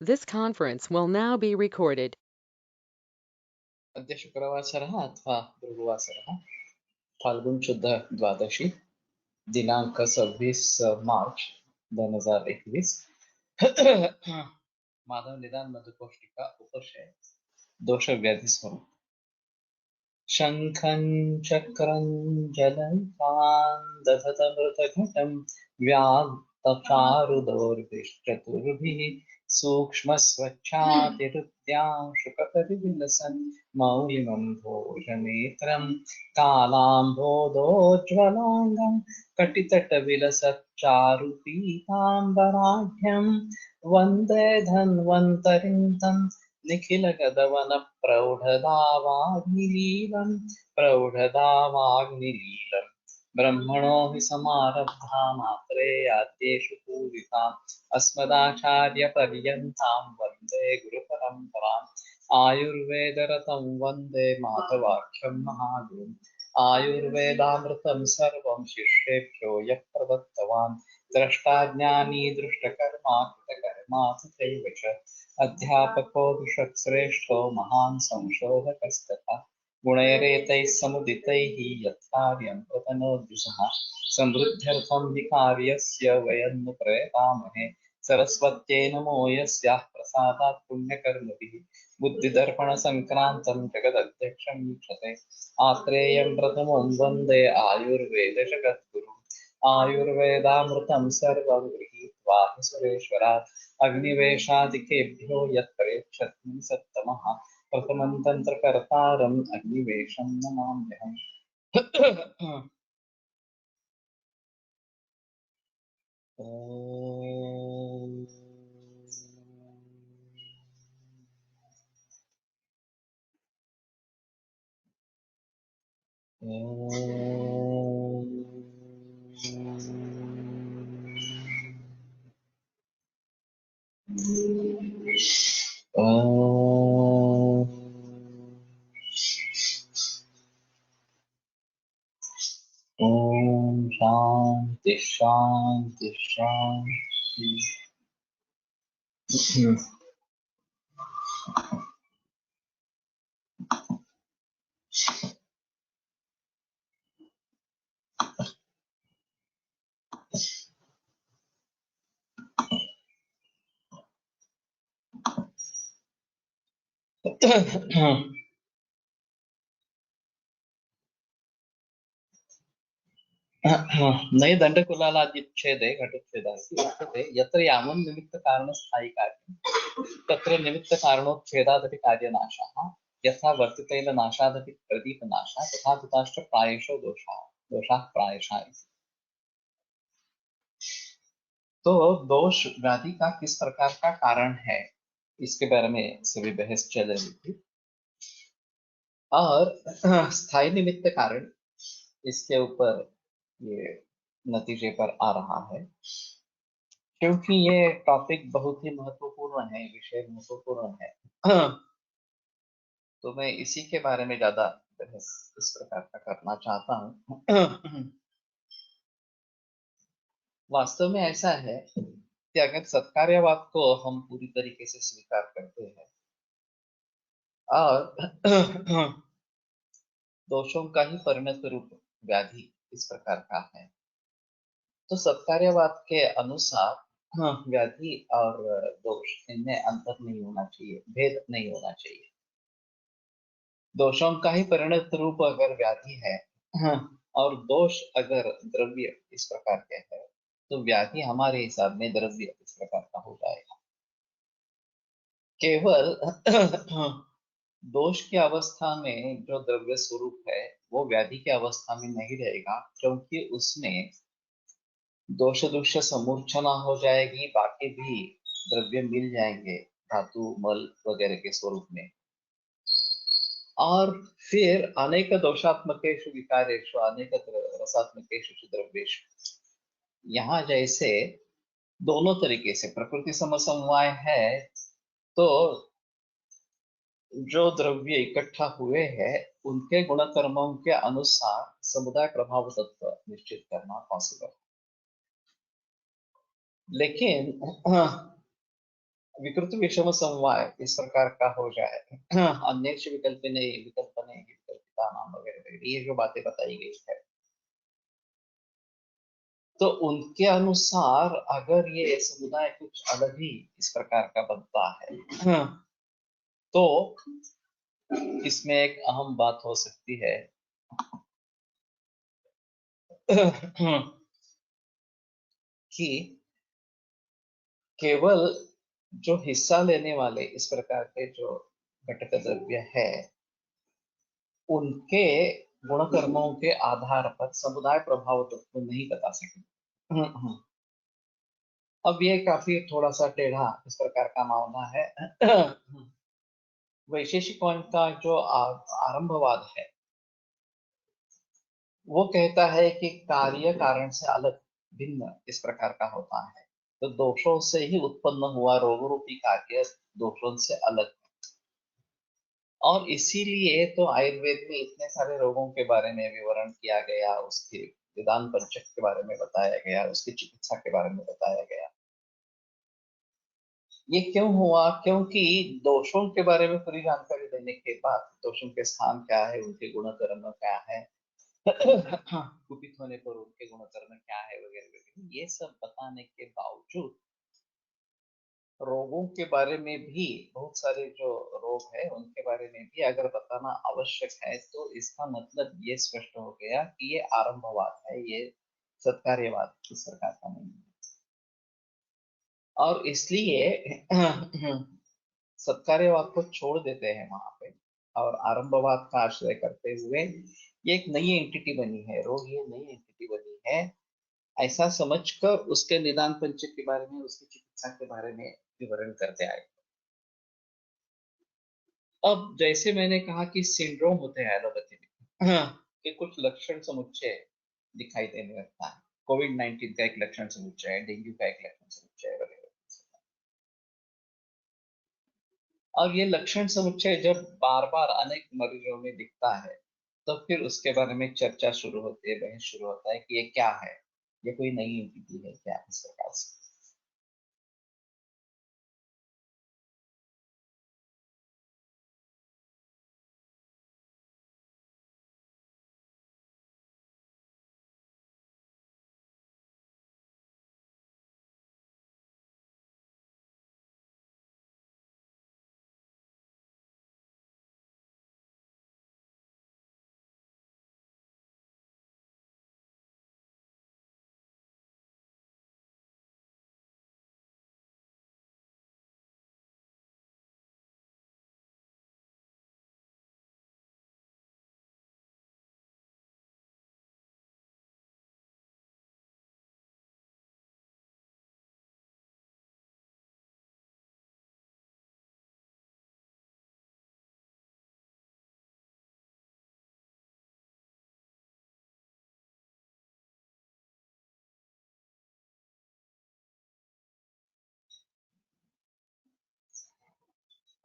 This conference will now be recorded. अद्य शुक्रवासरः अथवा भृगुवासरः फाल्गुन शुद्ध द्वादशी दिनांक 26 मार्च 2021 माधव निदान मधुकोष्ठिका उपशय दोष व्याधि स्वरूप शंखं चक्रं जलपान् दधतमृतघटं व्यात्तचारुदौर्भिश्चतुर्भिः सूक्ष्मस्वच्छातिहृद्यां शुकपरिविलसन् मौलिमं भोजनेत्रं कालाम्भोदोज्ज्वलाङ्गं कटितटविलसच्चारुपीताम्बराढ्यं वन्दे धन्वन्तरिं तं प्रौढदावाग्निलीलं ब्रह्मणो हि समारब्धा मात्रे आद्येषु पूजिताम् अस्मदाचार्यपर्यन्तां वन्दे गुरुपरम्पराम् आयुर्वेदरतं वन्दे मातवाख्यं महागुरुम् आयुर्वेदामृतं सर्वं शिष्येभ्यो यः प्रदत्तवान् द्रष्टा ज्ञानी दृष्टकर्मा कृतकर्मा तथैव च अध्यापको विषत्श्रेष्ठो महान् संशोधकस्तथा गुणैरेतैः समुदितैः यत्कार्यं प्रतनोद्युषः समृद्ध्यर्थं हि कार्यस्य वयं नु प्रयतामहे सरस्वत्यै नमो यस्याः प्रसादात् पुण्यकर्मभिः बुद्धिदर्पणसङ्क्रान्तं जगदध्यक्षं वीक्षते आत्रेयं प्रथमं वन्दे आयुर्वेदजगद्गुरुम् आयुर्वेदामृतं सर्वं गृहीत्वा हि सुरेश्वरात् अग्निवेशादिकेभ्यो यत्प्रेक्षति सत्तमः प्रथमं तन्त्रकर्तारम् अग्निवेशं नमाम्यहम्। ओम शांति शांति शांति। नये दण्डकुलालादिच्छेदे घटच्छेदः इति उच्यते यत्र यावन् निमित्तकारणस्थायिकार्यं तत्र निमित्तकारणोच्छेदादपि कार्यनाशः यथा वर्तितेन नाशादपि प्रदीपनाशः तथा कुताश्च प्रायशो दोषाः प्रायशः इति। तो दोष व्याधि का किस प्रकार का कारण है इसके बारे में सभी बहस चल रही थी और स्थायी निमित्त कारण इसके ऊपर ये नतीजे पर आ रहा है क्योंकि ये टॉपिक बहुत ही महत्वपूर्ण है, विषय महत्वपूर्ण है। तो मैं इसी के बारे में ज्यादा बहस इस प्रकार का करना चाहता हूँ। वास्तव में ऐसा है कि अगर सत्कार्यवाद को हम पूरी तरीके से स्वीकार करते हैं और दोषों का ही परिणत रूप व्याधि इस प्रकार का है तो सत्कार्यवाद के अनुसार व्याधि और दोष इनमें अंतर नहीं होना चाहिए, भेद नहीं होना चाहिए। दोषों का ही परिणत रूप अगर व्याधि है और दोष अगर द्रव्य इस प्रकार के है तो व्याधि हमारे हिसाब में द्रव्य इस प्रकार का हो जाएगा। केवल दोष की अवस्था में जो द्रव्य स्वरूप है वो व्याधि की अवस्था में नहीं रहेगा क्योंकि उसमें दोष दुष्य समूर्छना हो जाएगी, बाकी भी द्रव्य मिल जाएंगे धातु मल वगैरह के स्वरूप में। और फिर अनेक दोषात्मकेषु विकारेषु अनेक रसात्मकेषु द्रव्येषु यहाँ जैसे दोनों तरीके से प्रकृति समसमवाय है तो जो द्रव्य इकट्ठा हुए हैं उनके गुणकर्मों के अनुसार समुदाय प्रभाव तत्व निश्चित करना पॉसिबल। लेकिन विकृत विषम समवाय इस प्रकार का हो जाए, अन्य विकल्पने विकल्पने विकल्पिता नाम वगैरह वगैरह, ये जो बातें बताई गई है, तो उनके अनुसार अगर ये समुदाय कुछ अलग ही इस प्रकार का बनता है, तो इसमें एक अहम बात हो सकती है कि केवल जो हिस्सा लेने वाले इस प्रकार के जो घटक द्रव्य है, उनके गुण कर्मों के आधार पर समुदाय प्रभाव तत्व नहीं बता सके। अब ये काफी थोड़ा सा टेढ़ा इस प्रकार का मामला है। वैशेषिकों का जो आरंभवाद है, वो कहता है कि कार्य कारण से अलग भिन्न इस प्रकार का होता है, तो दोषों से ही उत्पन्न हुआ रोग रूपी कार्य दोषों से अलग है। और इसीलिए तो आयुर्वेद में इतने सारे रोगों के बारे में विवरण किया गया, उसके निदान पंचक के बारे में बताया गया, उसकी चिकित्सा के बारे में बताया गया। ये क्यों हुआ? क्योंकि दोषों के बारे में पूरी जानकारी देने के बाद दोषों के स्थान क्या है, उनके गुण कर्म क्या है, कुपित होने पर उनके गुण कर्म क्या है वगैरह वगैरह, ये सब बताने के बावजूद रोगों के बारे में भी, बहुत सारे जो रोग है उनके बारे में भी अगर बताना आवश्यक है, तो इसका मतलब ये स्पष्ट हो गया कि ये आरंभवाद है, ये सत्कार्यवाद इस प्रकार का नहीं है। और इसलिए सत्कार्यवाद को छोड़ देते हैं वहां पे, और आरंभवाद का आश्रय करते हुए ये एक नई एंटिटी बनी है, रोग ये नई एंटिटी बनी है, ऐसा समझकर उसके निदान पंचक के बारे में, उसकी चिकित्सा के बारे में विवरण करते आए। अब जैसे मैंने कहा कि सिंड्रोम होते हैं एलोपैथी में, कि कुछ लक्षण समुच्चय दिखाई देने लगता है। कोविड-19 का एक लक्षण समुच्चय है, डेंगू का एक लक्षण समुच्चय है वगैरह। और ये लक्षण समुच्चय जब बार बार अनेक मरीजों में दिखता है, तो फिर उसके बारे में चर्चा शुरू होती है, बहस शुरू होता है कि ये क्या है, ये कोई नई एंटिटी है क्या, इस प्रकार से।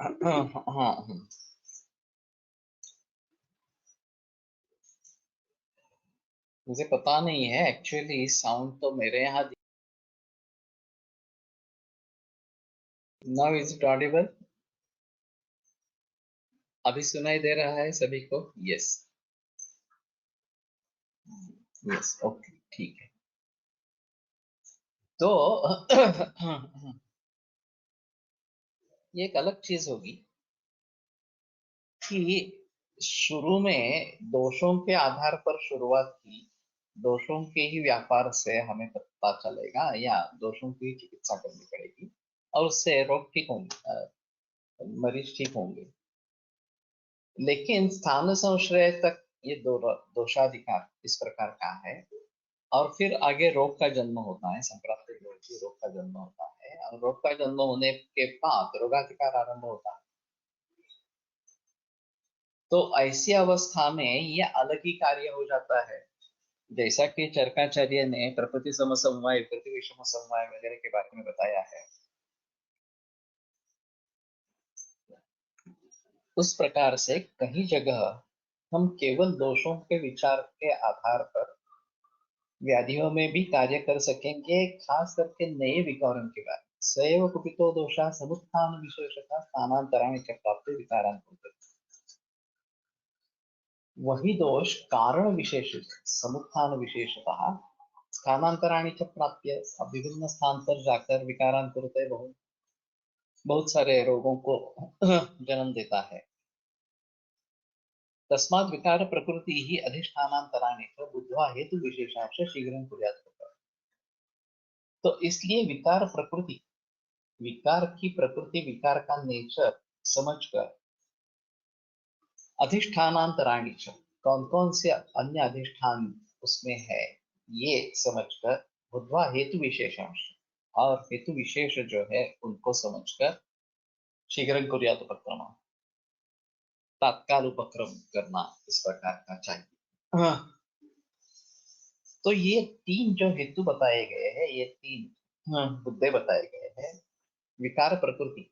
हाँ, हाँ। मुझे पता नहीं है एक्चुअली, साउंड तो मेरे यहाँ। Now is it Audible? अभी सुनाई दे रहा है सभी को? यस। यस, ओके, ठीक है। तो ये एक अलग चीज होगी कि शुरू में दोषों के आधार पर शुरुआत की, दोषों के ही व्यापार से हमें पता चलेगा, या दोषों की चिकित्सा करनी पड़ेगी और उससे रोग ठीक होंगे, मरीज ठीक होंगे। लेकिन स्थान संश्रय तक ये दोषाधिकार इस प्रकार का है, और फिर आगे रोग का जन्म होता है, संक्रांतिक रोग की रोग का जन्म होता है, और रोग का जन्म होने के बाद रोगाधिकार आरंभ होता है। तो ऐसी अवस्था में ये अलग ही कार्य हो जाता है, जैसा कि चरकाचार्य ने प्रकृति समसमवाय प्रकृति विषम समवाय वगैरह के बारे में बताया है, उस प्रकार से कहीं जगह हम केवल दोषों के विचार के आधार पर व्याधियों में भी कार्य कर सकेंगे, खास करके नए विकारों के बारे में। स एव कुपितो दोषः समुत्थान विशेषतः स्थानांतराणि च प्राप्ते विकारान् कुरुते। वही दोष कारण विशेष समुत्थान विशेषतः स्थानांतराणि च प्राप्य अब विभिन्न स्थान पर जाकर विकारान् कुरुते, बहुत बहुत सारे रोगों को जन्म देता है। तस्मात् विकार प्रकृति ही अधिष्ठानांतराणि च बुद्ध्वा हेतु विशेषांश शीघ्रं कुर्यात्। तो इसलिए विकार प्रकृति, विकार की प्रकृति, विकार का नेचर समझकर अधिष्ठानांतराणि च, कौन कौन से अन्य अधिष्ठान उसमें है ये समझकर, बुद्ध्वा हेतु विशेषांश, और हेतु विशेष जो है उनको समझकर, शीघ्र कुर्यात् उपक्रम, तत्काल उपक्रम करना इस प्रकार का चाहिए। हाँ। तो ये तीन जो हेतु बताए गए हैं, ये तीन मुद्दे बताए गए हैं। विकार प्रकृति,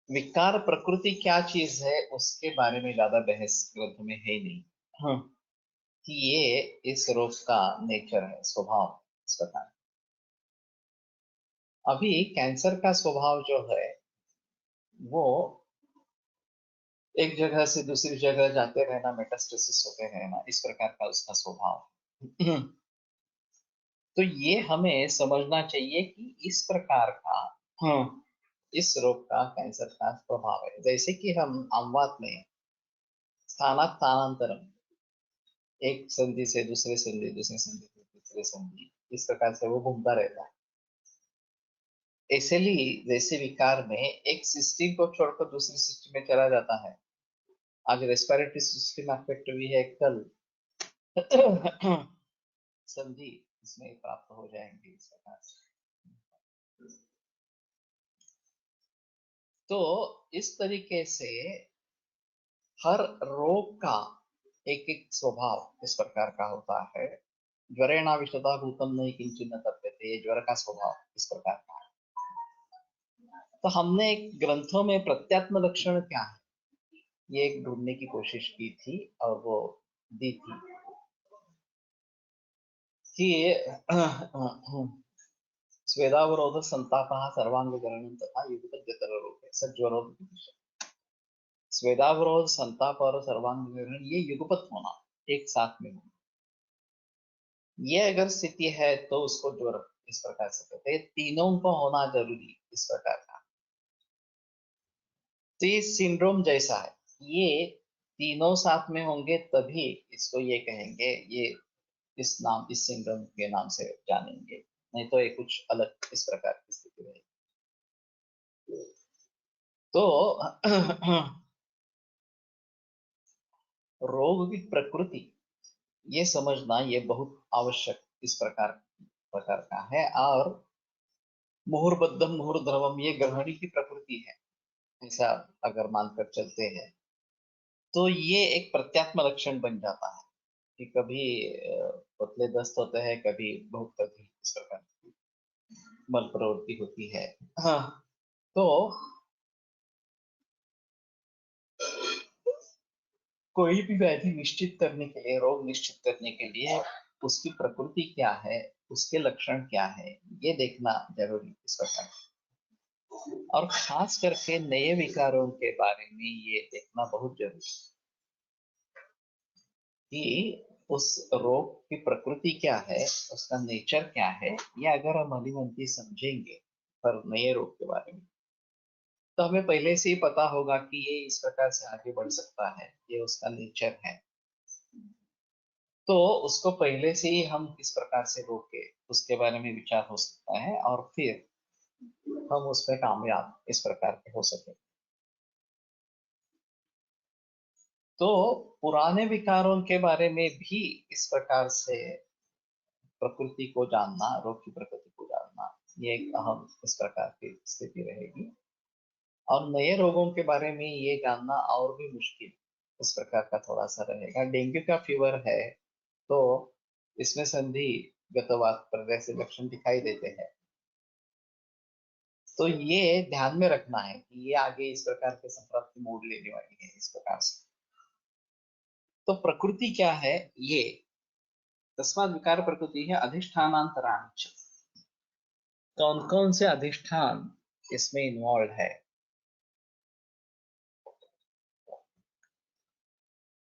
विकार प्रकृति क्या चीज है उसके बारे में ज्यादा बहस ग्रंथ में है ही नहीं। हाँ। कि ये इस रोग का नेचर है, स्वभाव इस प्रकार। अभी कैंसर का स्वभाव जो है वो एक जगह से दूसरी जगह जाते रहना, मेटास्टेसिस होते रहना, इस प्रकार का उसका स्वभाव। तो ये हमें समझना चाहिए कि इस प्रकार का, हाँ, इस रोग का, कैंसर का प्रभाव है। जैसे कि हम अमवात में स्थानांतरण, एक संधि से दूसरे संधि, दूसरे संधि से तीसरे संधि, इस प्रकार से वो घूमता रहता है। ऐसे ही जैसे विकार में एक सिस्टम को छोड़कर दूसरी सिस्टम में चला जाता है। आज रेस्पिरेटरी सिस्टम अफेक्ट हुई है, कल संधि इसमें प्राप्त हो जाएंगे इस प्रकार से। तो इस तरीके से हर रोग का एक एक स्वभाव इस प्रकार का होता है। ज्वरेणाविष्टता भूतम नहीं किंचिन न तप्यते, ये ज्वर का स्वभाव इस प्रकार का है। तो हमने ग्रंथों में प्रत्यात्म लक्षण क्या है ये एक ढूंढने की कोशिश की थी, और वो दी थी कि स्वेदावरोध संतापः सर्वांगकरणं तथा युगपद्यतरोगे सज्वरोध। स्वेदावरोध, संताप और सर्वांगीकरण ये युगपत होना, एक साथ में होना, ये अगर स्थिति है तो उसको ज्वर इस प्रकार से कहते हैं। तीनों को होना जरूरी इस प्रकार का, तो ये सिंड्रोम जैसा है। ये तीनों साथ में होंगे तभी इसको ये कहेंगे, ये इस नाम, इस सिंड्रोम के नाम से जानेंगे, नहीं तो ये कुछ अलग इस प्रकार की स्थिति रहेगी। तो रोग की प्रकृति ये समझना ये बहुत आवश्यक इस प्रकार का है। और मुहुर्बद्धम मुहुर्द्रवम ये ग्रहणी की प्रकृति है, ऐसा अगर मानकर चलते हैं तो ये एक प्रत्यात्म लक्षण बन जाता है कि कभी पतले दस्त होते हैं, कभी बहुत कभी इस प्रकार की मल प्रवृत्ति होती है। हाँ। तो कोई भी व्याधि निश्चित करने के लिए, रोग निश्चित करने के लिए उसकी प्रकृति क्या है, उसके लक्षण क्या है, ये देखना जरूरी इस प्रकार। और खास करके नए विकारों के बारे में ये देखना बहुत जरूरी कि उस रोग की प्रकृति क्या है, उसका नेचर क्या है। ये अगर हम भलीभांति समझेंगे पर नए रोग के बारे में, तो हमें पहले से ही पता होगा कि ये इस प्रकार से आगे बढ़ सकता है, ये उसका नेचर है। तो उसको पहले से ही हम किस प्रकार से रोके उसके बारे में विचार हो सकता है, और फिर हम उस पर कामयाब इस प्रकार के हो सके। तो पुराने विकारों के बारे में भी इस प्रकार से प्रकृति को जानना, रोग की प्रकृति को जानना, ये एक अहम इस प्रकार की स्थिति रहेगी। और नए रोगों के बारे में ये जानना और भी मुश्किल इस प्रकार का थोड़ा सा रहेगा। डेंगू का फीवर है तो इसमें संधि गतवात पर जैसे लक्षण दिखाई देते हैं, तो ये ध्यान में रखना है कि ये आगे इस प्रकार के संप्राप्ति मोड़ लेने वाली है इस प्रकार से। तो प्रकृति क्या है ये, तस्मात् विकार प्रकृति है अधिष्ठानांतरांच। कौन कौन से अधिष्ठान इसमें इन्वॉल्व है?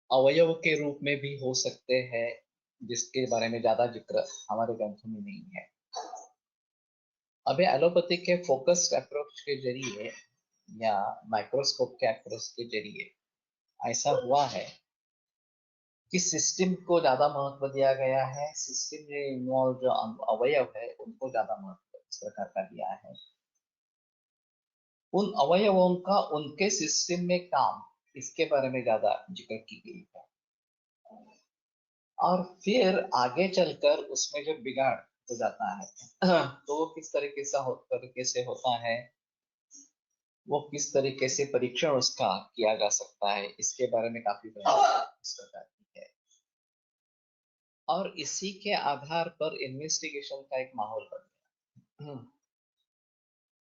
अवयव के रूप में भी हो सकते हैं, जिसके बारे में ज्यादा जिक्र हमारे ग्रंथों में नहीं है। अभी एलोपैथी के फोकस्ड अप्रोच के जरिए या माइक्रोस्कोप के अप्रोच के जरिए ऐसा हुआ है कि सिस्टम को ज्यादा महत्व दिया गया है, सिस्टम में इन्वॉल्व जो अवयव है उनको ज्यादा महत्व इस प्रकार का दिया है। उन अवयवों का उनके सिस्टम में काम, इसके बारे में ज्यादा जिक्र की गई है। और फिर आगे चलकर उसमें जो बिगाड़ हो जाता है तो वो किस तरीके से होता है, वो किस तरीके से परीक्षण उसका किया जा सकता है, इसके बारे में काफी बहस इस प्रकार की है। और इसी के आधार पर इन्वेस्टिगेशन का एक माहौल बन गया।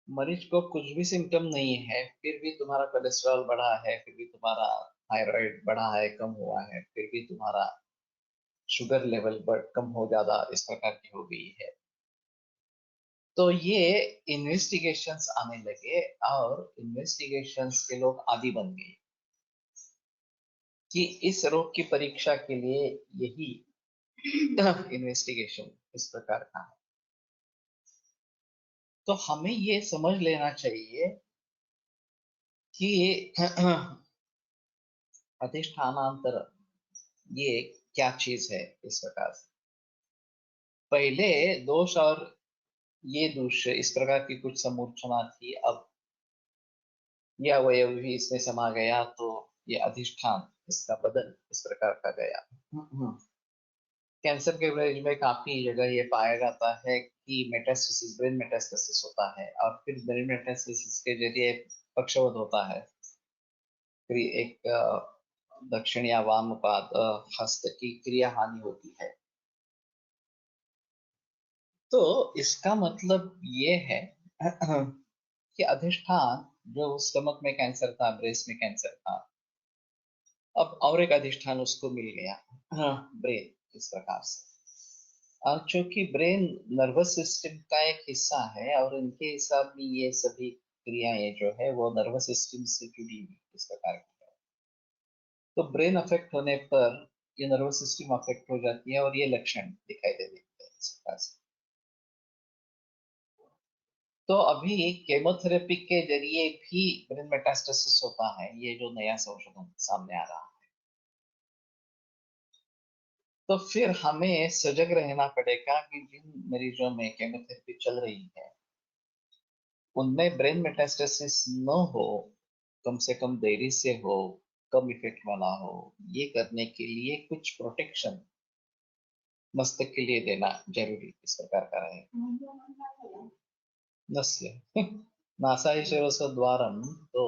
मरीज को कुछ भी सिम्टम नहीं है, फिर भी तुम्हारा कोलेस्ट्रॉल बढ़ा है, फिर भी तुम्हारा थायराइड बढ़ा है, कम हुआ है, फिर भी तुम्हारा शुगर लेवल कम हो ज्यादा इस प्रकार की हो गई है। तो ये इन्वेस्टिगेशंस आने लगे और इन्वेस्टिगेशंस के लोग आदी बन गए कि इस रोग की परीक्षा के लिए यही इन्वेस्टिगेशन इस प्रकार का है। तो हमें ये समझ लेना चाहिए कि अधिष्ठानांतर ये क्या चीज है इस प्रकार से। पहले दोष और ये दोष इस प्रकार की कुछ समूर्छना थी, अब ये अवयव भी इसमें समा गया तो ये अधिष्ठान इसका बदल इस प्रकार का गया। कैंसर के मरीज में काफी जगह ये पाया जाता है कि मेटास्टेसिस, ब्रेन मेटास्टेसिस होता है और फिर ब्रेन मेटास्टेसिस के जरिए पक्षवध होता है। फिर एक दक्षिण या वाम पाद हस्त की क्रिया हानि होती है। तो इसका मतलब ये है कि अधिष्ठान, जो स्टमक में कैंसर था, ब्रेस्ट में कैंसर था, अब और एक अधिष्ठान उसको मिल गया, ब्रेन, इस प्रकार से। और चूंकि ब्रेन नर्वस सिस्टम का एक हिस्सा है और इनके हिसाब में ये सभी क्रियाएं जो है वो नर्वस सिस्टम से जुड़ी हुई इस प्रकार की है। तो ब्रेन अफेक्ट होने पर ये नर्वस सिस्टम अफेक्ट हो जाती है और ये लक्षण दिखाई दे देते हैं इस प्रकार से। तो अभी केमोथेरेपी के जरिए भी ब्रेन मेटास्टेसिस होता है, ये जो नया संशोधन सामने आ रहा है। तो फिर हमें सजग रहना पड़ेगा कि जिन मरीजों में केमोथेरेपी चल रही है उनमें ब्रेन मेटास्टेसिस न हो, कम से कम देरी से हो, कम इफेक्ट वाला हो। ये करने के लिए कुछ प्रोटेक्शन मस्तिष्क के लिए देना जरूरी इस प्रकार का रहे। नस्य नासाई शिरोस्वद्वारम, तो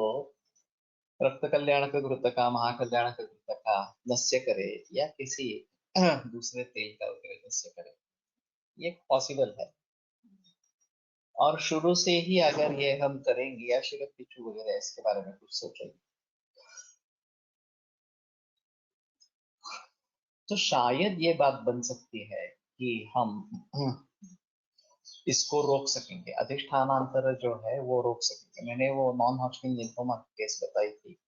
रक्त कल्याणक घृतका, महाकल्याणक घृतका नस्य करे या किसी दूसरे तेल का उपयोग नस्य करे, ये पॉसिबल है। और शुरू से ही अगर ये हम करेंगे या शिरक पिछू वगैरह इसके बारे में कुछ सोचेंगे तो शायद ये बात बन सकती है कि हम इसको रोक सकेंगे, अधिष्ठानांतर जो है वो रोक सकेंगे। मैंने वो नॉन हॉटस्किन लिम्फोमा केस बताई थी,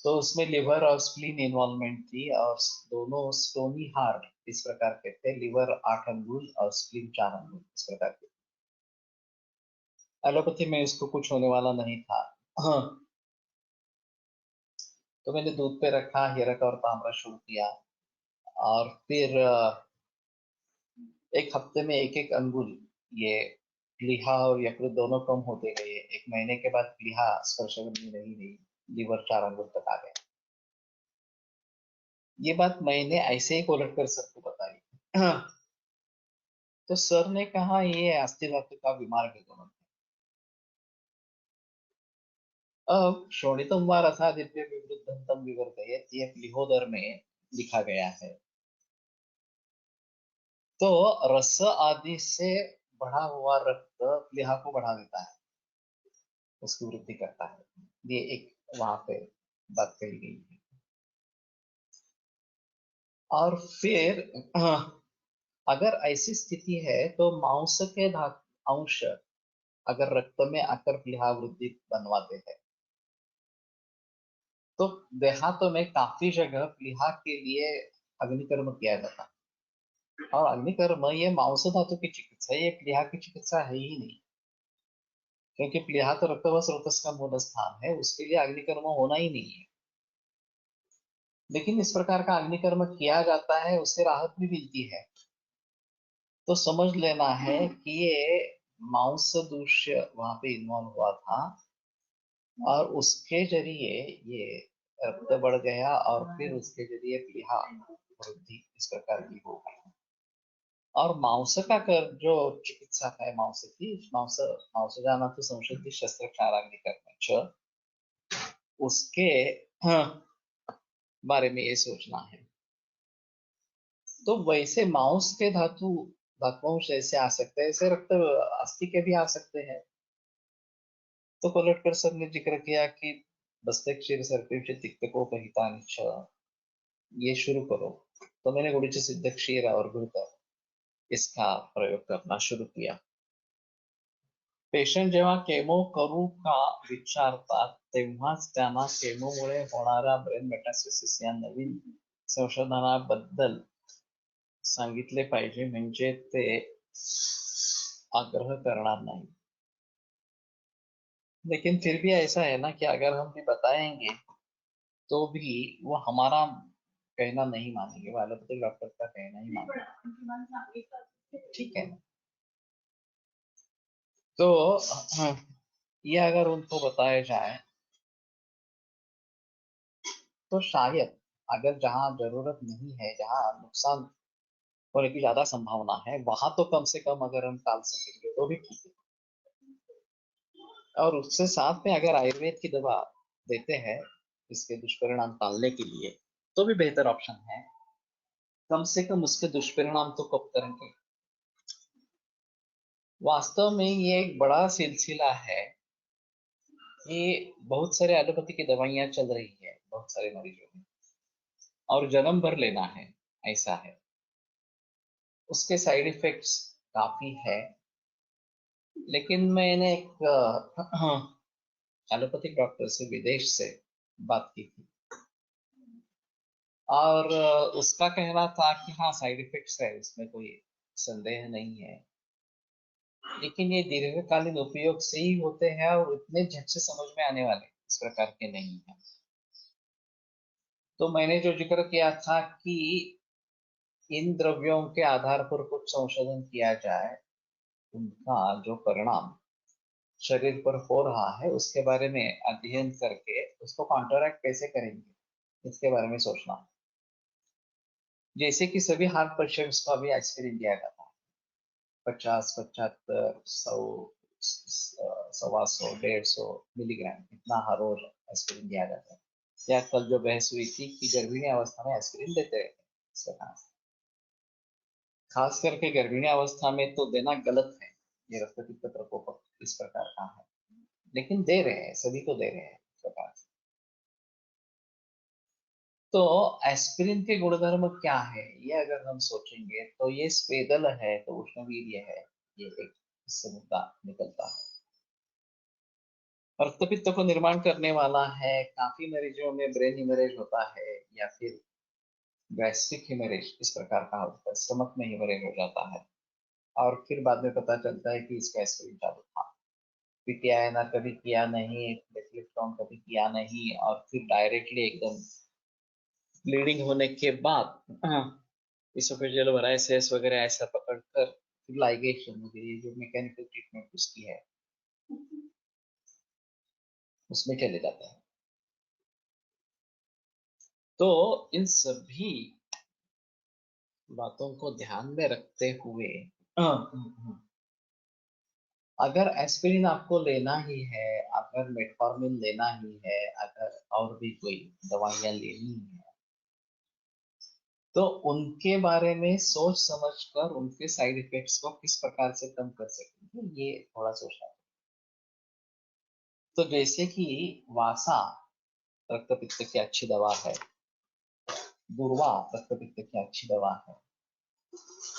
तो उसमें लिवर और स्प्लीन इन्वॉल्वमेंट थी और दोनों स्टोनी हार्ट इस प्रकार के थे, लिवर 8 अंगुल और स्प्लीन 4 अंगुल इस प्रकार के। एलोपैथी में इसको कुछ होने वाला नहीं था। हाँ, तो मैंने दूध पे रखा, हीरक और तांबा शुरू किया और फिर एक हफ्ते में एक एक अंगुल ये प्लीहा और यकृत दोनों कम होते गए। एक महीने के बाद प्लीहा स्पर्श करनी नहीं रही, लीवर 4 अंगुल तक आ गया। ये बात मैंने ऐसे ही कोलट कर सर को बताई। तो सर ने कहा ये अस्थि धातु का बीमार है दोनों। अब शोणितम व रसादिव्य विवृद्धंतम विवर्तयेत, ये प्लीहोदर में लिखा गया है। तो रस आदि से बढ़ा हुआ रक्त प्लीहा को बढ़ा देता है, उसकी वृद्धि करता है। ये एक वहां पे बात कही गई है। और फिर अगर ऐसी स्थिति है तो मांस के अंश अगर रक्त में आकर प्लीहा वृद्धि बनवाते हैं, तो देहातों में काफी जगह प्लीहा के लिए अग्निकर्म किया जाता है। और अग्निकर्म ये मांस धातु की चिकित्सा, ये प्लीहा की चिकित्सा है ही नहीं, क्योंकि प्लीहा तो रक्त व स्रोतस का मूल स्थान है, उसके लिए अग्निकर्म होना ही नहीं है। लेकिन इस प्रकार का अग्निकर्म किया जाता है, उससे राहत भी मिलती है। तो समझ लेना है कि ये मांस दूष्य वहां पे इन्वॉल्व हुआ था, और उसके जरिए ये रक्त बढ़ गया, और फिर उसके जरिए प्लीहा वृद्धि इस प्रकार की हो गई। और मांस का कर जो चिकित्सा है मांस की, मांस मांस जाना तो संशुद्धि शस्त्र क्षाराग्नि करने उसके बारे में ये सोचना है। तो वैसे मांस के धातुओं जैसे आ सकते हैं, ऐसे रक्त अस्थि के भी आ सकते हैं। तो कोलटकर सर ने जिक्र किया कि बस्ते क्षीर सर्पिंच तिक्त को कहिता ये शुरू करो। तो मैंने गुड़ीचे सिद्ध क्षीर और घृत इसका प्रयोग करना शुरू किया। पेशंट जेव्हा केमो करू का विचारतात तेव्हाच त्यांना केमोमुळे होणाऱ्या ब्रेन मेटास्टेसिस या नवीन संशोधनाबद्दल सांगितले पाहिजे, म्हणजे ते आग्रह करणार नहीं। लेकिन फिर भी ऐसा है ना कि अगर हम भी बताएंगे तो भी वो हमारा कहना नहीं मानेंगे, वो एलोपैथिक डॉक्टर का कहना ही मानेंगे। ठीक है। तो ये अगर उनको बताया जाए तो शायद, अगर जहाँ जरूरत नहीं है, जहाँ नुकसान होने की ज्यादा संभावना है, वहां तो कम से कम अगर हम टाल सकेंगे तो भी ठीक है। और उससे साथ में अगर आयुर्वेद की दवा देते हैं इसके दुष्परिणाम टालने के लिए, तो भी बेहतर ऑप्शन है। कम से कम उसके दुष्परिणाम तो कम करेंगे। वास्तव में ये एक बड़ा सिलसिला है कि बहुत सारे एलोपैथी की दवाइयां चल रही है बहुत सारे मरीजों में, और जन्म भर लेना है ऐसा है। उसके साइड इफेक्ट्स काफी है। लेकिन मैंने एक एलोपैथिक डॉक्टर से विदेश से बात की थी, और उसका कहना था कि हाँ साइड इफेक्ट्स है, इसमें कोई संदेह नहीं है, लेकिन ये दीर्घकालीन उपयोग से ही होते हैं और इतने झट से समझ में आने वाले इस प्रकार के नहीं है। तो मैंने जो जिक्र किया था कि इन द्रव्यों के आधार पर कुछ संशोधन किया जाए, उनका जो परिणाम शरीर पर हो रहा है उसके बारे में अध्ययन करके उसको काउंटरएक्ट कैसे करेंगे इसके बारे में सोचना। जैसे कि सभी हार्ट पेशेंट्स को अभी एस्पिरिन दिया जाता है, 50, 75, 100, 125, 150 मिलीग्राम इतना हर रोज एस्पिरिन दिया जाता है। या कल जो बहस हुई थी कि गर्भिणी अवस्था में एस्पिरिन देते रहते हैं, इसका खास करके गर्भिणी अवस्था में तो देना गलत है। ये रक्तपित्त प्रकोप इस प्रकार का है, लेकिन दे रहे हैं, सभी को दे रहे हैं इस प्रकार से। तो एस्पिरिन के गुणधर्म क्या है, ये अगर हम सोचेंगे तो ये स्वेदल है, तो उष्णवीर्य है, ये एक इससे मुद्दा निकलता है। रक्तपित्त को निर्माण करने वाला है। काफी मरीजों में ब्रेन हिमरेज होता है, या फिर गैस्ट्रिक हिमरेज इस प्रकार का होता है, स्टमक में हिमरेज हो जाता है, और फिर बाद में पता चलता है कि इसका एस्पिरिन चालू था, पीटीआईएनआर कभी किया नहीं, प्लेटलेट काउंट कभी किया नहीं, और फिर डायरेक्टली एकदम ब्लीडिंग होने के बाद इसोफेजियल वराइसिस वगैरह ऐसा पकड़कर फिर लाइगेशन वगैरह, ये जो मैकेनिकल ट्रीटमेंट उसकी है उसमें चले जाते हैं। तो इन सभी बातों को ध्यान में रखते हुए अगर एस्पिरिन आपको लेना ही है, अगर मेटफॉर्मिन लेना ही है, अगर और भी कोई दवाइयां लेनी है, तो उनके बारे में सोच समझ कर उनके साइड इफेक्ट्स को किस प्रकार से कम कर सकेंगे, ये थोड़ा सोचना। तो जैसे कि वासा रक्तपित्त की अच्छी दवा है, दूर्वा रक्तपित्त की अच्छी दवा है,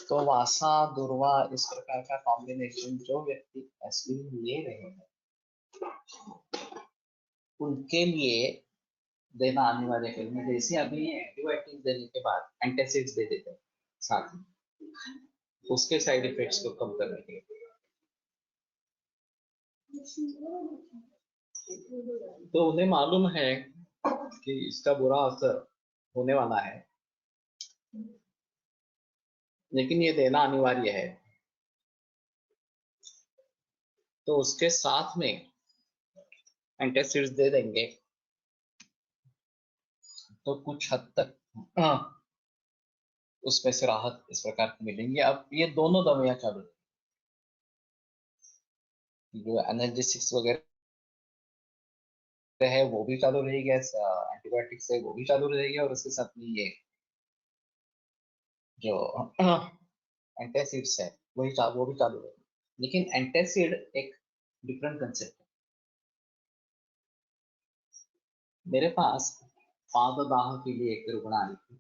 तो वासा दुर्वा इस प्रकार का कॉम्बिनेशन जो व्यक्ति एस्पिरिन ले रहे हैं उनके लिए देना अनिवार्य है। जैसे अभी एंटीबायोटिक देने के बाद एंटासिड्स दे देते हैं साथ में, उसके साइड इफेक्ट्स को कम करने के लिए। तो उन्हें मालूम है कि इसका बुरा असर होने वाला है, लेकिन ये देना अनिवार्य है, तो उसके साथ में एंटासिड्स दे देंगे तो कुछ हद तक उसमें से राहत इस प्रकार की मिलेंगी। अब ये दोनों दवाइयां चालू, जो एनाल्जेसिक्स वगैरह है वो भी चालू रहेगी, एंटीबायोटिक्स है वो भी चालू रहेगी, और उसके साथ में ये जो एंटासिड्स है वो भी चालू रहेगी। लेकिन एंटासिड एक डिफरेंट कंसेप्ट है। मेरे पास पाददाह के लिए एक रुग्ण आई थी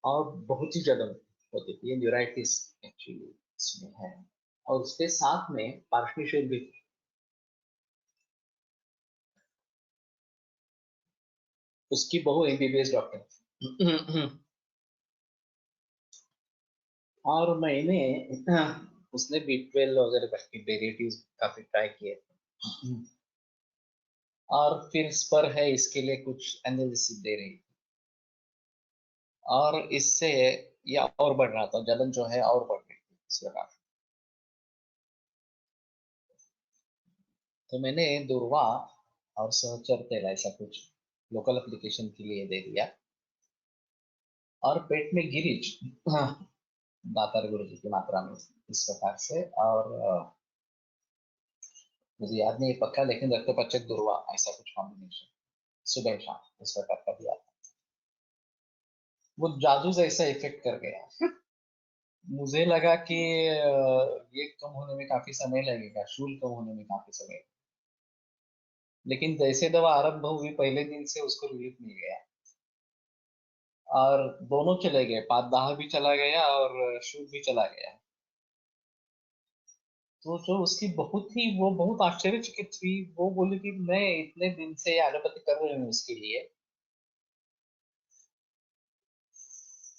और बहुत ही जलन होती थी, ये न्यूराइटिस एक्चुअली इसमें है, और उसके साथ में पार्श्विशेल भी थी। उसकी बहू एमबीबीएस डॉक्टर थी। और मैंने उसने B12 वगैरह के डेरिवेटिव्स काफी ट्राई किए थे, और फिर स्पर है इसके लिए कुछ एनालिसिस दे रही थी, और इससे यह और बढ़ रहा था, जलन जो है और बढ़ रही थी इस प्रकार। तो मैंने दुर्वा और सहचर तेल ऐसा कुछ लोकल एप्लीकेशन के लिए दे दिया, और पेट में गिरिज दातार गुरु जी की मात्रा में इस प्रकार से, और मुझे याद नहीं पक्का, लेकिन रक्तपचक दुर्वा ऐसा कुछ कॉम्बिनेशन सुबह शाम इस प्रकार का दिया। वो जादू जैसा इफेक्ट कर गया। मुझे लगा कि ये कम होने में काफी समय लगेगा, शूल कम होने में काफी समय, लेकिन जैसे दवा आरंभ हुई पहले दिन से उसको रिलीफ मिल गया, और दोनों चले गए, पातदाह भी चला गया और शूल भी चला गया। तो जो उसकी वो बहुत आश्चर्यचकित हुई, वो बोली कि मैं इतने दिन से एलोपैथी कर रही हूँ उसके लिए,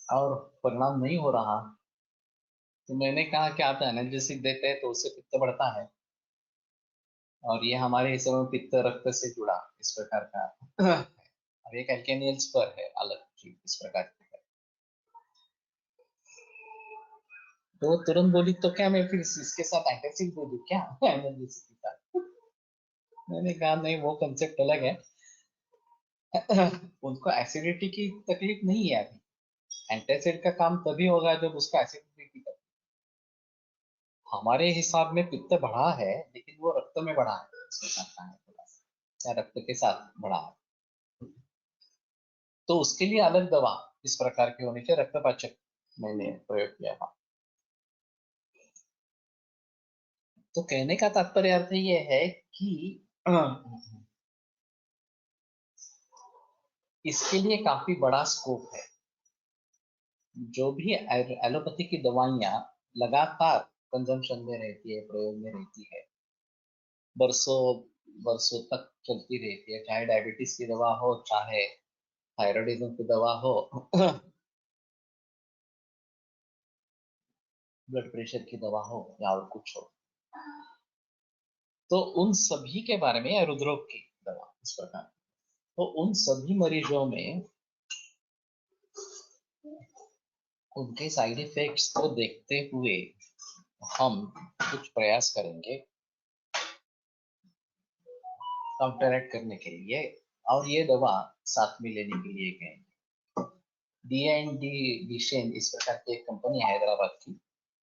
और परिणाम नहीं हो रहा। तो मैंने कहा कि आप एनाल्जेसिक देते हैं तो उससे पित्त बढ़ता है, और ये हमारे हिसाब में पित्त रक्त से जुड़ा इस प्रकार का है, और एक एल्केनियल्स पर है अलग चीज इस प्रकार की है। तो तुरंत बोली तो क्या मैं फिर इसके साथ एंटासिड दे दूं क्या एनाल्जेसिक के साथ? मैंने कहा नहीं, वो कंसेप्ट अलग है। उनको एसिडिटी की तकलीफ नहीं है अभी, एंटासिड का काम तभी होगा जब उसको एसिडिटी की तकलीफ। हमारे हिसाब में पित्त बढ़ा है, लेकिन वो रक्त में बढ़ा है, इसके साथ का है थोड़ा सा, या रक्त के साथ बढ़ा है, तो उसके लिए अलग दवा इस प्रकार की होनी चाहिए, रक्तपाचक मैंने प्रयोग किया था। तो कहने का तात्पर्य अर्थ ये है कि इसके लिए काफी बड़ा स्कोप है। जो भी एलोपैथी की दवाइयां लगातार कंजम्पशन में रहती है, प्रयोग में रहती है, बरसों बरसों तक चलती रहती है, चाहे डायबिटीज की दवा हो, चाहे थायराइडिज्म की दवा हो, ब्लड प्रेशर की दवा हो, या और कुछ हो, तो उन सभी के बारे में, या हृदरोग की दवा इस प्रकार, तो उन सभी मरीजों में उनके साइड इफेक्ट्स को देखते हुए हम कुछ प्रयास करेंगे काउंटरैक्ट करने के लिए, और ये दवा साथ में लेने के लिए कहेंगे। D&D डिशेन इस प्रकार की एक कंपनी है हैदराबाद की,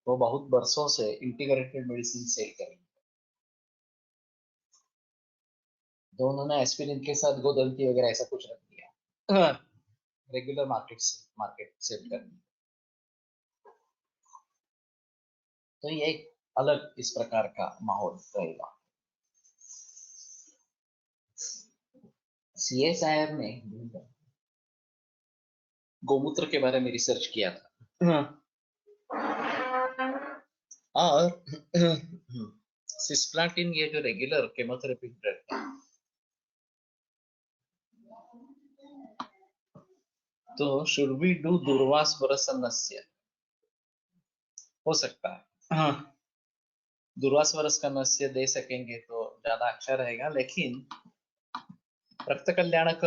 वो बहुत बरसों से इंटीग्रेटेड मेडिसिन सेल करेंगे। तो उन्होंने एस्पिरिन के साथ गोदंती वगैरह ऐसा कुछ रख दिया, रेगुलर मार्केट सेल करनी। तो ये एक अलग इस प्रकार का माहौल रहेगा। CSIR में गोमूत्र के बारे में रिसर्च किया था। और सिस्प्लाटिन ये जो रेगुलर केमोथेरेपी ड्रग है, तो शुड वी डू दूरवास वरसनस्य, हो सकता है। दूरवास वरसनस्य दे सकेंगे तो ज्यादा अच्छा रहेगा, लेकिन रक्त कल्याणक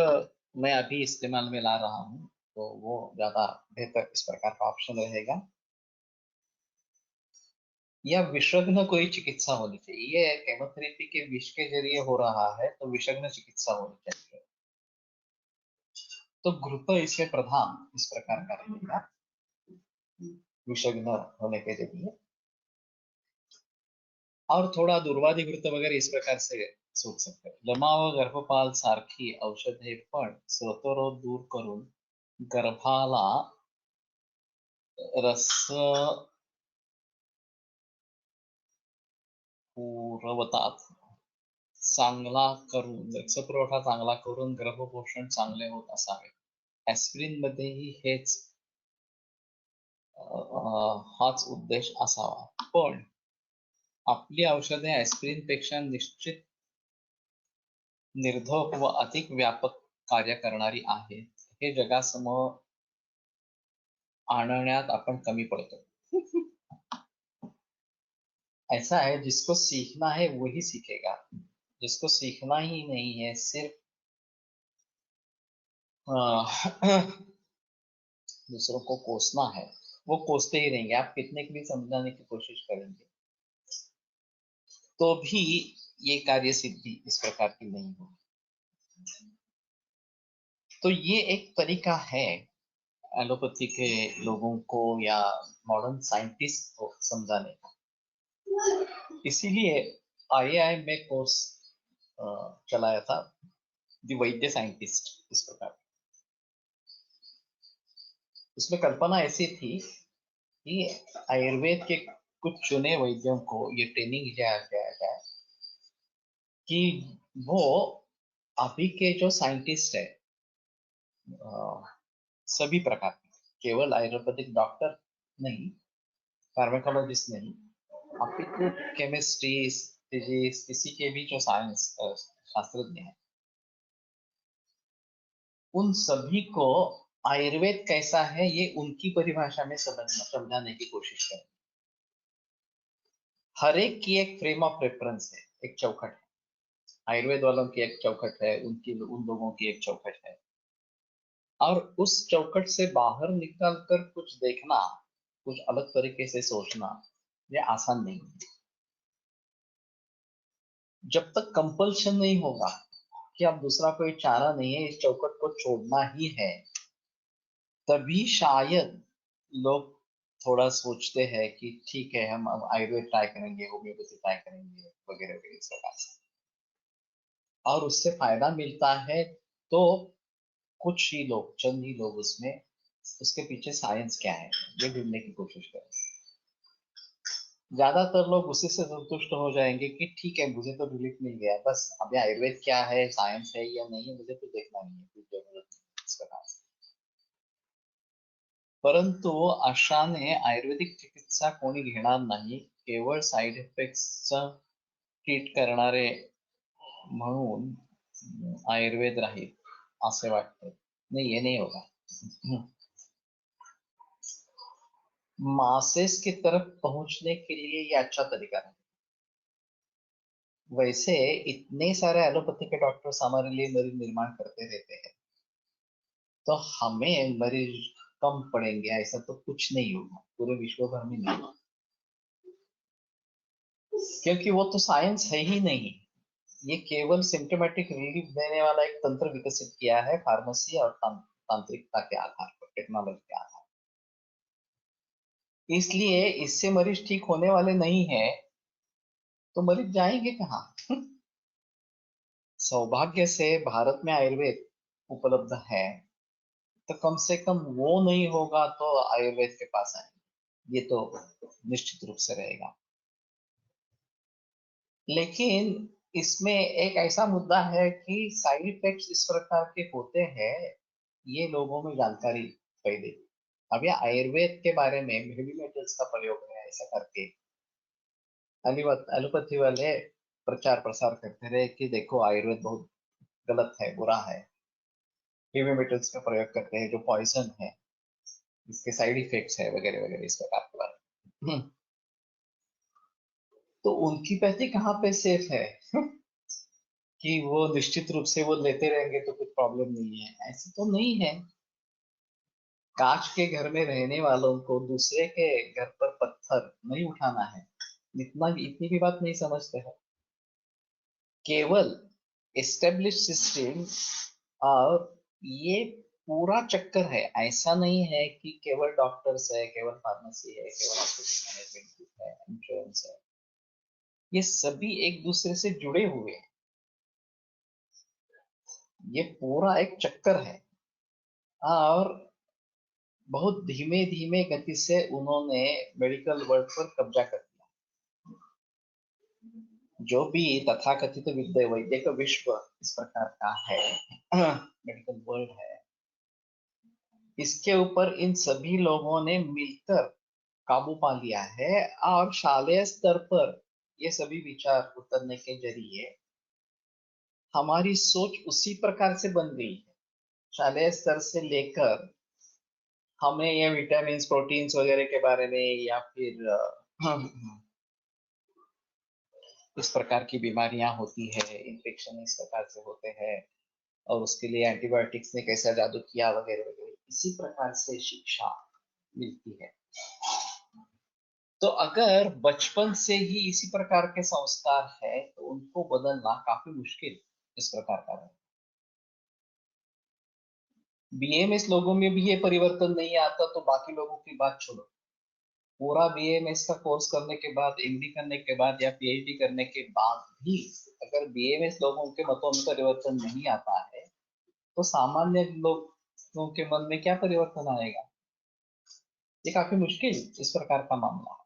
मैं अभी इस्तेमाल में ला रहा हूँ, तो वो ज्यादा बेहतर इस प्रकार का ऑप्शन रहेगा। या विषग्न कोई चिकित्सा होनी चाहिए। ये केमोथेरेपी के विष के जरिए हो रहा है, तो विषग्न चिकित्सा होनी चाहिए। तो घृत इसमें प्रधान इस प्रकार का रहेगा, विषग्न होने के जरिए। और थोड़ा दुर्वादी घृत वगैरह इस प्रकार से सोच सकते हैं। लमा व गर्भपाल सारखी औषधे पण स्रोतरोध दूर करून गर्भाला रस पुरवतात, चांगला करून रक्तपुरवठा चांगला करून गर्भपोषण चांगले होत असावे। ऍस्पिरिन मध्येही हेच हाच उद्देश असावा, पण आपली औषधे ऍस्पिरिन पेक्षा निश्चित निर्धोक व अधिक व्यापक कार्य करणारी आहेत, हे जगासमोर आणण्यात आपण कमी पडतो। ऐसा है, जिसको सीखना है वही सीखेगा, जिसको सीखना ही नहीं है, सिर्फ दूसरों को कोसना है, वो कोसते ही रहेंगे। आप कितने भी समझाने की कोशिश करेंगे तो भी ये कार्य सिद्धि इस प्रकार की नहीं होगी। तो ये एक तरीका है एलोपैथी के लोगों को या मॉडर्न साइंटिस्ट को समझाने का। इसीलिए आईआई में कोर्स चलाया था, द वैद्य साइंटिस्ट इस प्रकार। उसमें कल्पना ऐसी थी कि आयुर्वेद के कुछ चुने वैद्यों को ये ट्रेनिंग दिया जाए कि वो अभी के जो साइंटिस्ट है, सभी प्रकार के, केवल आयुर्वेदिक डॉक्टर नहीं, फार्माकोलॉजिस्ट नहीं, अपितु केमिस्ट्री, फिजिक्स, किसी के भी जो साइंस शास्त्रज्ञ हैं, उन सभी को आयुर्वेद कैसा है ये उनकी परिभाषा में समझाने की कोशिश करें। हर एक की एक फ्रेम ऑफ रेफरेंस है, एक चौखट है। आयुर्वेद वालों की एक चौखट है, उन लोगों की एक चौखट है, और उस चौखट से बाहर निकल कर कुछ देखना, कुछ अलग तरीके से सोचना, ये आसान नहीं है। जब तक कंपल्शन नहीं होगा कि अब दूसरा कोई चारा नहीं है, इस चौखट को छोड़ना ही है, तभी शायद लोग थोड़ा सोचते हैं कि ठीक है, हम अब आयुर्वेद ट्राई करेंगे, होम्योपैथी ट्राई करेंगे, वगैरह वगैरह इस प्रकार से। और उससे फायदा मिलता है तो कुछ ही लोग, चंद ही लोग उसमें, उसके पीछे साइंस क्या है ये ढूंढने की कोशिश करें। ज्यादातर लोग उसी से संतुष्ट हो जाएंगे कि ठीक है, मुझे तो रिलीफ मिल गया, बस अभी आयुर्वेद क्या है, साइंस है या नहीं है, मुझे तो देखना नहीं है, कुछ जरूरत नहीं इस प्रकार से। परंतु आशाने आयुर्वेदिक चिकित्सा कोणी घेणार नाही, केवळ साइड इफेक्ट्स ट्रीट करणारे म्हणून आयुर्वेद राहील असे वाटते। नहीं, ये नहीं होगा। मासेस की तरफ पहुंचने के लिए ये अच्छा तरीका है। वैसे इतने सारे एलोपैथी के डॉक्टर्स हमारे लिए मरीज निर्माण करते रहते हैं, तो हमें मरीज कम पड़ेंगे ऐसा तो कुछ नहीं होगा, पूरे विश्व भर में नहीं होगा, क्योंकि वो तो साइंस है ही नहीं। ये केवल सिम्टोमेटिक रिलीफ देने वाला एक तंत्र विकसित किया है फार्मेसी और तांत्रिकता के आधार पर, टेक्नोलॉजी के आधार पर। इसलिए इससे मरीज ठीक होने वाले नहीं है, तो मरीज जाएंगे कहाँ? सौभाग्य से भारत में आयुर्वेद उपलब्ध है, तो कम से कम वो नहीं होगा तो आयुर्वेद के पास आएंगे, ये तो निश्चित रूप से रहेगा। लेकिन इसमें एक ऐसा मुद्दा है कि साइड इफेक्ट्स इस प्रकार के होते हैं, ये लोगों में जानकारी पहले। अब ये आयुर्वेद के बारे में हेवी मेटल्स का प्रयोग है ऐसा करके एलोपैथी वाले प्रचार प्रसार करते रहे कि देखो आयुर्वेद बहुत गलत है, बुरा है, हेवी मेटल्स का प्रयोग करते हैं जो पॉइजन है, इसके साइड इफेक्ट्स है वगैरह वगैरह इस प्रकार के बारे में। तो उनकी पैथी कहाँ पे सेफ है कि वो निश्चित रूप से वो लेते रहेंगे तो कुछ प्रॉब्लम नहीं है, ऐसे तो नहीं है। कांच के घर में रहने वालों को दूसरे के घर पर पत्थर नहीं उठाना है, इतनी भी बात नहीं समझते हो। केवल एस्टेब्लिश सिस्टम और ये पूरा चक्कर है, ऐसा नहीं है कि केवल डॉक्टर्स है, केवल फार्मेसी है, केवल हॉस्पिटल मैनेजमेंट है, इंश्योरेंस है, ये सभी एक दूसरे से जुड़े हुए हैं। ये पूरा एक चक्कर है और बहुत धीमे धीमे गति से उन्होंने मेडिकल वर्ल्ड पर कब्जा कर लिया। जो भी तथाकथित विद्या वैद्य का विश्व इस प्रकार का है, मेडिकल वर्ल्ड है, इसके ऊपर इन सभी लोगों ने मिलकर काबू पा लिया है। और शालेय स्तर पर ये सभी विचार उतरने के जरिए हमारी सोच उसी प्रकार से बन गई है। शालेय स्तर से लेकर हमें ये विटामिन प्रोटीन्स वगैरह के बारे में या फिर इस प्रकार की बीमारियां होती है, इन्फेक्शन इस प्रकार से होते हैं और उसके लिए एंटीबायोटिक्स ने कैसा जादू किया वगैरह वगैरह, इसी प्रकार से शिक्षा मिलती है। तो अगर बचपन से ही इसी प्रकार के संस्कार है तो उनको बदलना काफी मुश्किल इस प्रकार का है। बीएमएस लोगों में भी ये परिवर्तन नहीं आता तो बाकी लोगों की बात छोड़ो। पूरा बीएमएस का कोर्स करने के बाद, एमडी करने के बाद या पीएचडी करने के बाद भी अगर बीएमएस लोगों के मतों में परिवर्तन नहीं आता है तो सामान्य लोगों के मन में क्या परिवर्तन आएगा? ये काफी मुश्किल इस प्रकार का मामला है।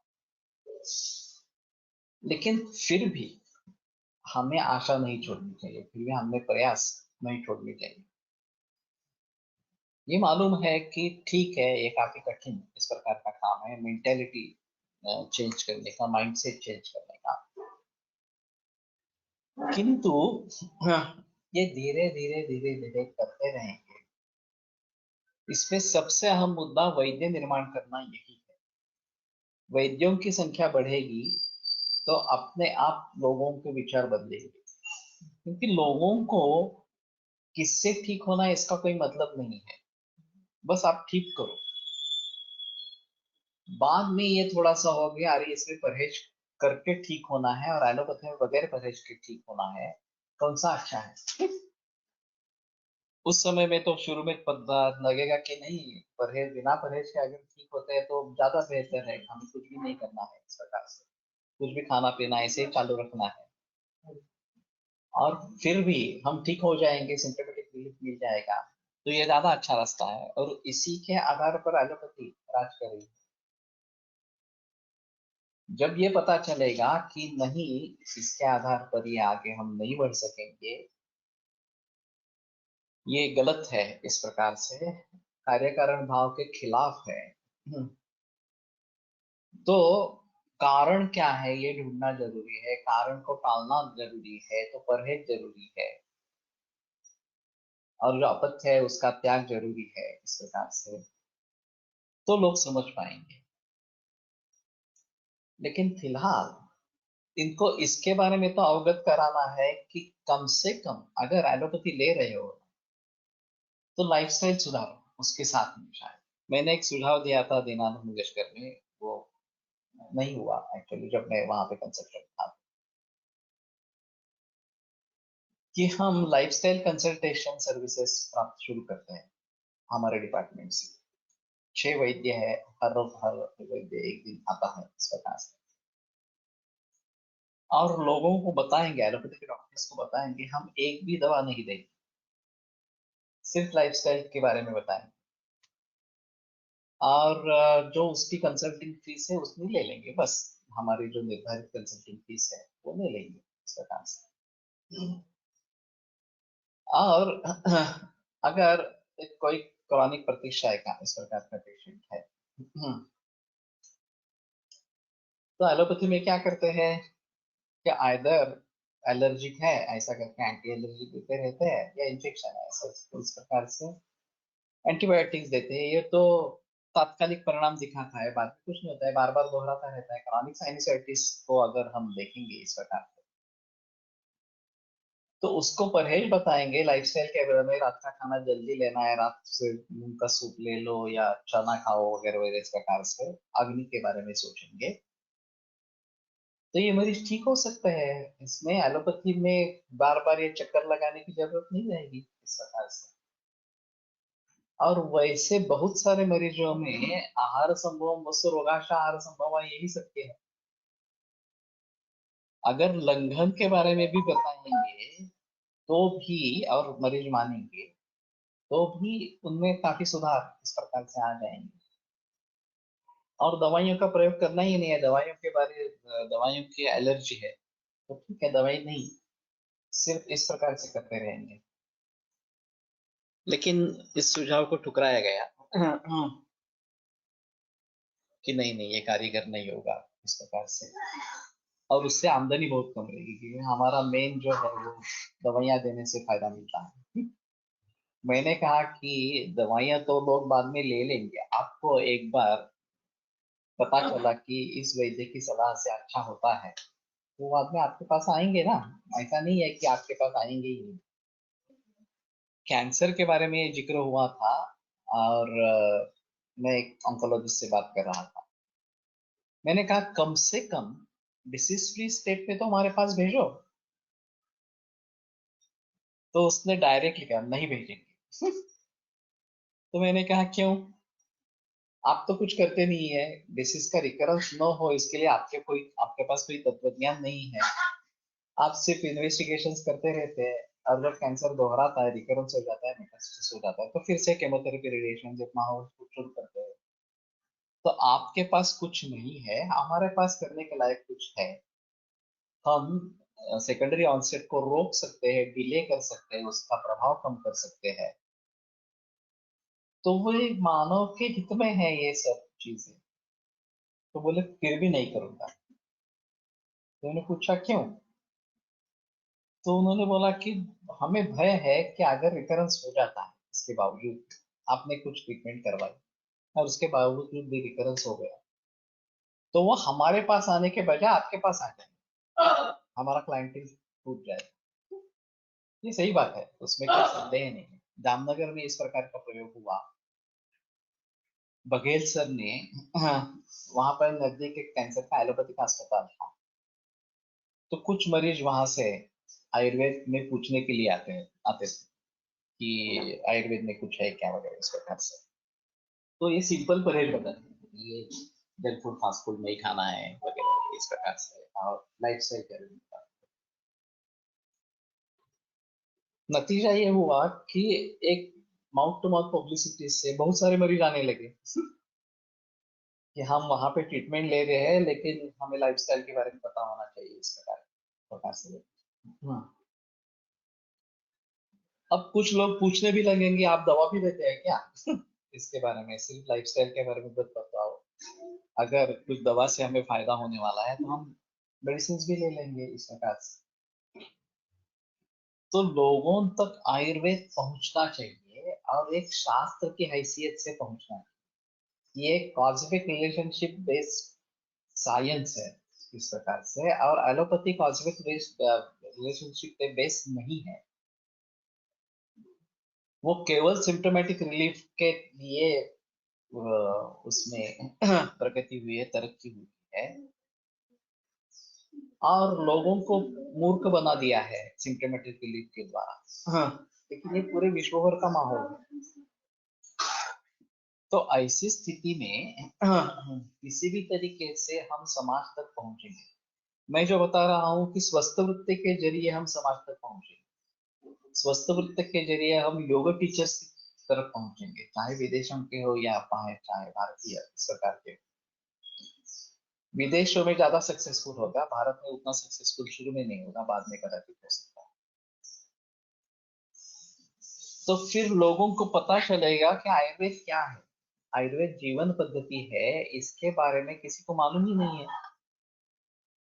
लेकिन फिर भी हमें आशा नहीं छोड़नी चाहिए, फिर भी हमें प्रयास नहीं छोड़नी चाहिए। ये मालूम है कि ठीक है, ये काफी कठिन इस प्रकार का काम है, मेंटेलिटी चेंज करने का, माइंडसेट चेंज करने का, किंतु हाँ, ये धीरे धीरे धीरे धीरे करते रहेंगे। इसमें सबसे अहम मुद्दा वैद्य निर्माण करना यही है। वैद्यों की संख्या बढ़ेगी तो अपने आप लोगों के विचार बदलेंगे, क्योंकि लोगों को किससे ठीक होना है इसका कोई मतलब नहीं है, बस आप ठीक करो। बाद में ये थोड़ा सा हो गया, अरे इसमें परहेज करके ठीक होना है और एलोपैथी में बगैर परहेज के ठीक होना है, कौन सा अच्छा है? उस समय में तो शुरू में पता लगेगा कि नहीं, परहेज बिना परहेज के अगर ठीक होते हैं तो ज्यादा बेहतर है, हमें कुछ भी नहीं करना है इस प्रकार से, कुछ भी खाना पीना ऐसे ही चालू रखना है और फिर भी हम ठीक हो जाएंगे, सिम्टोमेटिक रिलीफ मिल जाएगा, तो ये ज्यादा अच्छा रास्ता है और इसी के आधार पर एलोपैथी राज कर रही है। जब ये पता चलेगा कि नहीं, इसके आधार पर ये आगे हम नहीं बढ़ सकेंगे, ये गलत है, इस प्रकार से कार्य कारण भाव के खिलाफ है, तो कारण क्या है ये ढूंढना जरूरी है, कारण को टालना जरूरी है, तो परहेज जरूरी है और जो अपथ्य है उसका त्याग जरूरी है, इस प्रकार से तो लोग समझ पाएंगे। लेकिन फिलहाल इनको इसके बारे में तो अवगत कराना है कि कम से कम अगर एलोपैथी ले रहे हो तो लाइफस्टाइल सुधारो उसके साथ में। शायद मैंने एक सुझाव दिया था दीनानाथ मंगेशकर में, वो नहीं हुआ एक्चुअली जब मैं वहां पे कंसल्टेंट था, कि हम लाइफस्टाइल कंसल्टेशन सर्विसेज प्राप्त शुरू करते हैं हमारे डिपार्टमेंट से। 6 वैद्य है, हर वैद्य एक दिन आता है इस प्रकार से, और लोगों को बताएंगे, एलोपैथी के डॉक्टर्स को बताएंगे हम एक भी दवा नहीं देंगे, सिर्फ लाइफस्टाइल के बारे में बताएंगे और जो उसकी कंसल्टिंग फीस है उसमें ले लेंगे, बस हमारी जो निर्धारित कंसल्टिंग फीस है वो ले लेंगे इस प्रकार से। और अगर कोई क्रॉनिक प्रतीक्षा का इस प्रकार का पेशेंट है। तो एलोपैथी में क्या करते हैं कि आइदर एलर्जिक है ऐसा करके एंटी एलर्जिक देते रहते हैं, या इन्फेक्शन है ऐसा इस प्रकार से एंटीबायोटिक्स देते हैं। ये तो तात्कालिक परिणाम दिखाता है, बाद में कुछ नहीं होता है, बार बार दोहराता रहता है। क्रॉनिक साइनसाइटिस को अगर हम देखेंगे इस प्रकार से, तो उसको परहेज बताएंगे लाइफस्टाइल के बारे में। रात का खाना जल्दी लेना है, रात से मूंग का सूप ले लो या चना खाओ वगैरह वगैरह इस प्रकार से अग्नि के बारे में सोचेंगे, तो ये मरीज ठीक हो सकते हैं। इसमें एलोपैथी में बार बार ये चक्कर लगाने की जरूरत नहीं रहेगी इस प्रकार से। और वैसे बहुत सारे मरीजों में आहार संभव वस्तु रोगाशा आहार संभव यही सबके है। अगर लंघन के बारे में भी बताएंगे तो भी और मरीज मानेंगे तो भी उनमें काफी सुधार इस प्रकार से आ जाएंगे। और दवाइयों का प्रयोग करना ही नहीं है, दवाइयों की एलर्जी है तो ठीक है दवाई नहीं, सिर्फ इस प्रकार से करते रहेंगे। लेकिन इस सुझाव को ठुकराया गया कि नहीं नहीं ये कारीगर नहीं होगा इस प्रकार से, और उससे आमदनी बहुत कम रहेगी क्योंकि हमारा मेन जो है वो दवाइयाँ देने से फायदा मिलता है। मैंने कहा कि दवाइयाँ तो लोग बाद में ले लेंगे, आपको एक बार पता चला कि इस वैद्य की सलाह से अच्छा होता है तो बाद में आपके पास आएंगे ना। ऐसा नहीं है कि आपके पास आएंगे ही नहीं। कैंसर के बारे में जिक्र हुआ था, और मैं एक ऑन्कोलॉजिस्ट से बात कर रहा था। मैंने कहा कम से कम डिसीज फ्री स्टेट में तो हमारे पास भेजो। तो उसने डायरेक्टली कहा नहीं भेजेंगे। तो मैंने कहा क्यों? आप तो कुछ करते नहीं है, डिसीज का रिकरेंस न हो इसके लिए आपके पास कोई तत्व ज्ञान नहीं है। आप सिर्फ इन्वेस्टिगेशंस करते रहते हैं, और जब कैंसर दोहराता है, रिकरेंस हो जाता है, मेटास्टेसिस हो जाता है, तो फिर से केमोथेरेपी रेडिएशन जब माहौल शुरू करते हैं। तो आपके पास कुछ नहीं है, हमारे पास करने के लायक कुछ है। हम सेकेंडरी ऑनसेट को रोक सकते हैं, डिले कर सकते हैं, उसका प्रभाव कम कर सकते हैं। तो वो एक मानव के हित में है ये सब चीजें। तो बोले फिर भी नहीं करूंगा। तो उन्होंने पूछा क्यों? तो उन्होंने बोला कि हमें भय है कि अगर रिकरेंस हो जाता है इसके बावजूद आपने कुछ ट्रीटमेंट करवाई और उसके बावजूद भी रिकरेंस हो गया, तो वो हमारे पास आने के बजाय आपके पास आ जाए, हमारा क्लाइंटेल टूट जाए। ये सही बात है, उसमें कोई संदेह नहीं है। जामनगर में इस प्रकार का प्रयोग हुआ। बघेल सर ने, हाँ, वहां पर नजदीक एक कैंसर का एलोपैथिक अस्पताल था। तो कुछ मरीज वहां से आयुर्वेद में पूछने के लिए आते थे कि आयुर्वेद में कुछ है क्या वगैरह इस प्रकार से। तो ये सिंपल परहेज बताते हैं, ये जंक फूड फास्ट फूड नहीं खाना है वगैरह इस प्रकार से, और लाइफ स्टाइल करें। नतीजा ये हुआ कि एक माउथ टू माउथ पब्लिसिटी से बहुत सारे मरीज आने लगे कि हम वहां पे ट्रीटमेंट ले रहे हैं, लेकिन हमें लाइफस्टाइल के बारे में पता होना चाहिए इस प्रकार से। हाँ। अब कुछ लोग पूछने भी लगेंगे आप दवा भी देते हैं क्या? इसके बारे में, सिर्फ लाइफस्टाइल के बारे में बस बताओ। अगर कुछ दवा से हमें फायदा होने वाला है तो हम मेडिसिन भी ले लेंगे इस प्रकार से। तो लोगों तक आयुर्वेद पहुंचना चाहिए, और एक शास्त्र की हैसियत से पहुंचना चाहिए। ये कॉस्मिक रिलेशनशिप बेस्ड साइंस है इस प्रकार से, और एलोपैथी कॉस्मिक रिलेशनशिप पे बेस्ड नहीं है। वो केवल सिम्टोमेटिक रिलीफ के लिए उसमें प्रगति हुई है, तरक्की हुई है, और लोगों को मूर्ख बना दिया है सिम्टोमेटिक रिलीफ के द्वारा। हाँ। लेकिन ये पूरे विश्व भर का माहौल है। तो ऐसी स्थिति में किसी भी तरीके से हम समाज तक पहुंचेंगे। मैं जो बता रहा हूँ कि स्वस्थ वृत्ति के जरिए हम समाज तक पहुंचेंगे, स्वस्थ वृत्ति के जरिए हम योग टीचर्स की तरफ पहुंचेंगे, चाहे विदेशों के हो या चाहे भारतीय इस प्रकार के। विदेशों में ज्यादा सक्सेसफुल होगा, भारत में उतना सक्सेसफुल शुरू में नहीं होगा, बाद में कदाचित हो सकता है। तो फिर लोगों को पता चलेगा कि आयुर्वेद क्या है। आयुर्वेद जीवन पद्धति है, इसके बारे में किसी को मालूम ही नहीं है।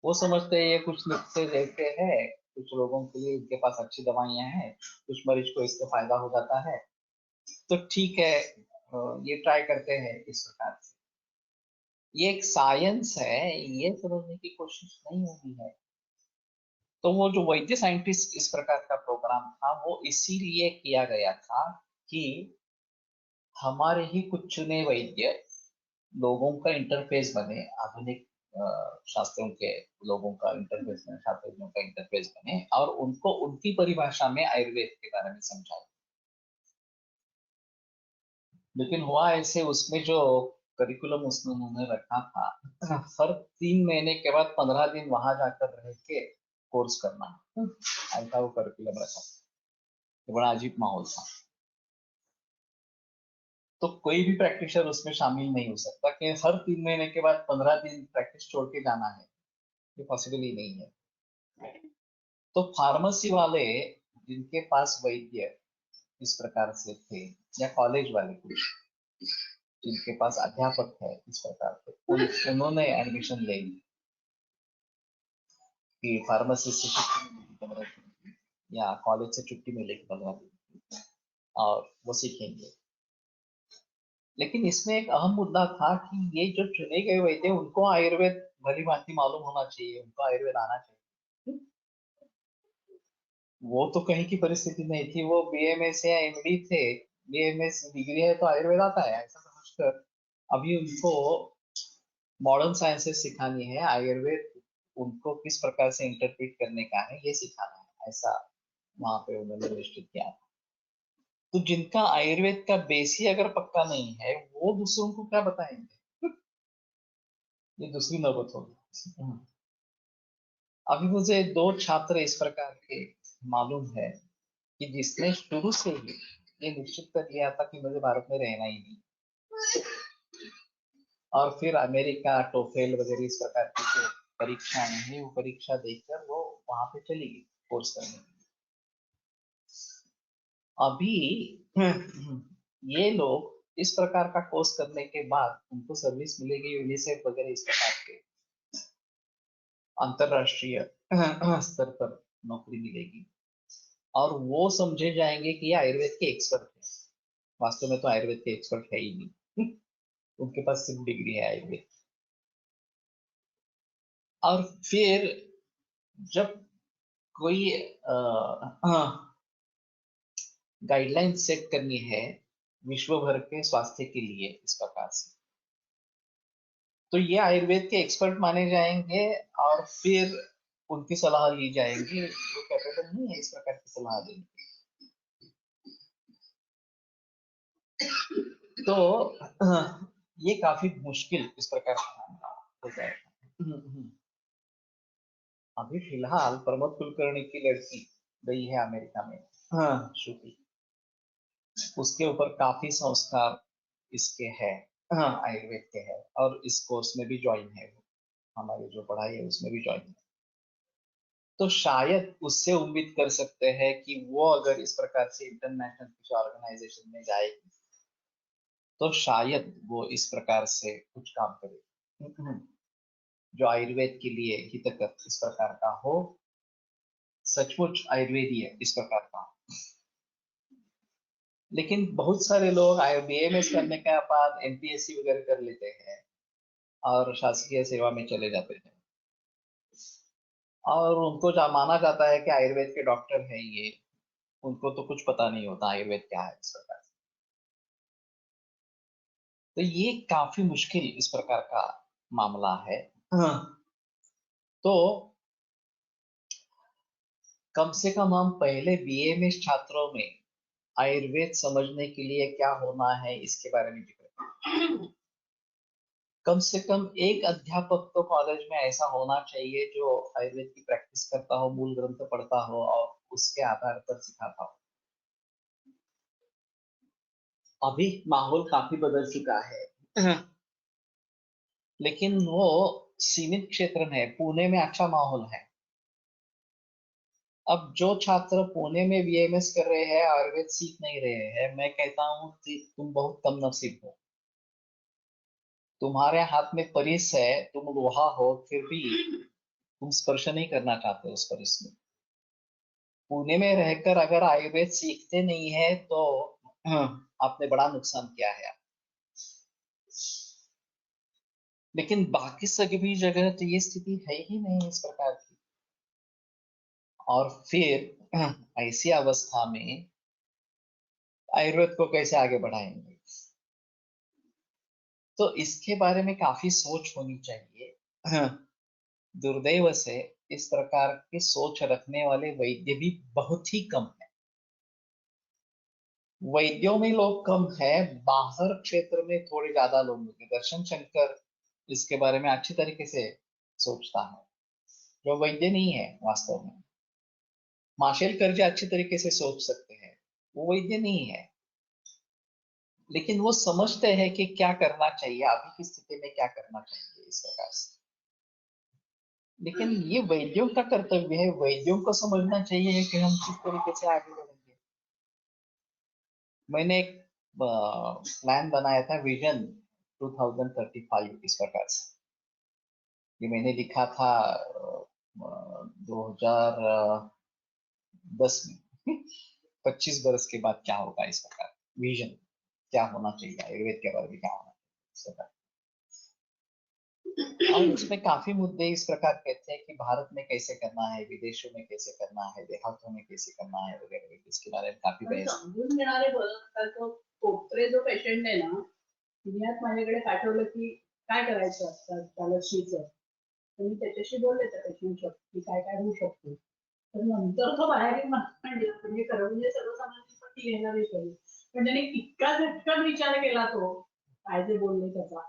वो समझते हैं ये कुछ नुस्खे देते हैं, कुछ लोगों के लिए इनके पास अच्छी दवाइयां हैं, कुछ मरीज को इससे फायदा हो जाता है, तो ठीक है, ये ट्राई करते हैं इस प्रकार से। ये एक साइंस है, ये समझने की कोशिश नहीं होती है। तो वो जो वैद्य साइंटिस्ट इस प्रकार का प्रोग्राम था, वो इसीलिए किया गया था कि हमारे ही कुछ चुने वैद्य लोगों का इंटरफेस बने, आधुनिक शास्त्रों के लोगों का इंटरफेस बने, शास्त्रियों का इंटरफेस बने, और उनको उनकी परिभाषा में आयुर्वेद के बारे में समझाए। लेकिन हुआ ऐसे, उसमें जो करिकुलम उसमें उन्होंने रखा था, हर 3 महीने के बाद 15 दिन वहां जाकर रह के कोर्स करना, ऐसा वो करिकुलम रखा था। ये बड़ा अजीब माहौल था। तो कोई भी प्रैक्टिशनर उसमें शामिल नहीं हो सकता कि हर 3 महीने के बाद 15 दिन प्रैक्टिस छोड़ के जाना है, ये पॉसिबल ही नहीं है। तो फार्मेसी वाले जिनके पास वैद्य इस प्रकार से थे, या कॉलेज वाले कुछ जिनके पास अध्यापक है इस प्रकार से, उन्होंने एडमिशन ले ली कि फार्मेसी से छुट्टी मिलेगी 15 दिन, या कॉलेज से छुट्टी मिलेगी 15 दिन, और वो सीखेंगे। लेकिन इसमें एक अहम मुद्दा था कि ये जो चुने गए वैद्य, उनको आयुर्वेद भली भांति मालूम होना चाहिए, उनको आयुर्वेद आना चाहिए। वो तो कहीं की परिस्थिति नहीं थी, वो बीएमएस या एमडी थे, बीएमएस डिग्री है तो आयुर्वेद आता है ऐसा समझकर अभी उनको मॉडर्न साइंसेस सिखानी है, आयुर्वेद उनको किस प्रकार से इंटरप्रेट करने का है ये सिखाना है, ऐसा वहां पे उन्होंने निश्चित किया। तो जिनका आयुर्वेद का बेस ही अगर पक्का नहीं है, वो दूसरों को क्या बताएंगे? ये दूसरी नौबत होगी। अभी मुझे 2 छात्र इस प्रकार के मालूम है कि जिसने शुरू से ही ये निश्चित कर लिया था कि मुझे भारत में रहना ही नहीं, और फिर अमेरिका टोफेल वगैरह इस प्रकार की जो परीक्षाएं हैं, वो परीक्षा देकर वो वहां पे चली गई कोर्स करने के लिए। अभी ये लोग इस प्रकार का कोर्स करने के बाद उनको सर्विस मिलेगी यूनिसेफ वगैरह इस प्रकार के अंतरराष्ट्रीय स्तर पर नौकरी मिलेगी, और वो समझे जाएंगे कि ये आयुर्वेद के एक्सपर्ट है। वास्तव में तो आयुर्वेद के एक्सपर्ट है ही नहीं, उनके पास सिर्फ डिग्री है आयुर्वेद। और फिर जब कोई गाइडलाइन सेट करनी है विश्व भर के स्वास्थ्य के लिए इस प्रकार से, तो ये आयुर्वेद के एक्सपर्ट माने जाएंगे, और फिर उनकी सलाह ली जाएगी, वो कैपेबल नहीं है इस प्रकार की सलाह देने की। तो ये काफी मुश्किल इस प्रकार का मामला हो जाएगा। अभी फिलहाल प्रमोद कुलकर्णी की लड़की गई है अमेरिका में, हाँ, श्रुति, उसके ऊपर काफी संस्कार इसके है, हाँ, आयुर्वेद के है, और इस कोर्स में भी ज्वाइन है वो, हमारी जो पढ़ाई है उसमें भी ज्वाइन है। तो शायद उससे उम्मीद कर सकते हैं कि वो अगर इस प्रकार से इंटरनेशनल किसी ऑर्गेनाइजेशन में जाएगी, तो शायद वो इस प्रकार से कुछ काम करे जो आयुर्वेद के लिए हितकर इस प्रकार का हो, सचमुच आयुर्वेदीय इस प्रकार का। लेकिन बहुत सारे लोग बीएमएस करने के बाद एमपीएससी वगैरह कर लेते हैं और शासकीय सेवा में चले जाते हैं, और उनको माना जाता है कि आयुर्वेद के डॉक्टर है ये, उनको तो कुछ पता नहीं होता आयुर्वेद क्या है इस प्रकार से। तो ये काफी मुश्किल इस प्रकार का मामला है। हाँ। तो कम से कम हम पहले बीएमएस छात्रों में आयुर्वेद समझने के लिए क्या होना है इसके बारे में जिक्र करें। कम से कम एक अध्यापक तो कॉलेज में ऐसा होना चाहिए जो आयुर्वेद की प्रैक्टिस करता हो, मूल ग्रंथ पढ़ता हो और उसके आधार पर सिखाता हो। अभी माहौल काफी बदल चुका है, लेकिन वो सीमित क्षेत्र में, पुणे में अच्छा माहौल है। अब जो छात्र पुणे में बीएमएस कर रहे हैं, आयुर्वेद सीख नहीं रहे हैं, मैं कहता हूँ कि तुम बहुत कम नसीब हो। तुम्हारे हाथ में परिस है, तुम लोहा हो, फिर भी तुम स्पर्श नहीं करना चाहते उस परिस में। पुणे में रहकर अगर आयुर्वेद सीखते नहीं है तो आपने बड़ा नुकसान किया है। लेकिन बाकी सभी जगह तो ये स्थिति है ही नहीं इस प्रकार की। और फिर ऐसी अवस्था में आयुर्वेद को कैसे आगे बढ़ाएंगे? तो इसके बारे में काफी सोच होनी चाहिए। दुर्दैव से इस प्रकार की सोच रखने वाले वैद्य भी बहुत ही कम है। वैद्यों में लोग कम है, बाहर क्षेत्र में थोड़े ज्यादा लोग होंगे। दर्शन शंकर इसके बारे में अच्छी तरीके से सोचता है, जो वैद्य नहीं है वास्तव में। माशेलकर जी अच्छी तरीके से सोच सकते हैं, वो वैद्य नहीं है, लेकिन वो समझते हैं कि क्या करना चाहिए, अभी की स्थिति में क्या करना चाहिए इस प्रकार से। लेकिन ये वैद्यों का कर्तव्य है, वैद्यों को समझना चाहिए कि हम किस तरीके से आगे बढ़ेंगे। मैंने एक प्लान बनाया था, विजन 2035 इस प्रकार से। ये मैंने लिखा था 2010 में। 25 बरस के बाद क्या होगा इस प्रकार, विजन क्या होना चाहिए, आयुर्वेद के बारे में क्या होना चाहिए इस प्रकार। और उसमें काफी मुद्दे इस प्रकार कहते हैं कि भारत में कैसे करना है, विदेशों में कैसे करना है, देहातों में कैसे करना है वगैरह वगैरह, इसके बारे में काफी बहस। समजून घेणारे तो कोपरे जो पेशंट आहे ना, तिने माझ्याकडे पाठवलं की काय करायचं असतं त्याला मी त्याच्याशी बोलले त्या पेशंटशी की काय काय होऊ शकतो. तर नंतर तो बाहेर येऊन म्हणजे खरं म्हणजे सर्वसामान्य पट्टी घ्यायला विचारली, पण त्याने इतका झटकन विचार केला तो काय जे बोलले त्याचा,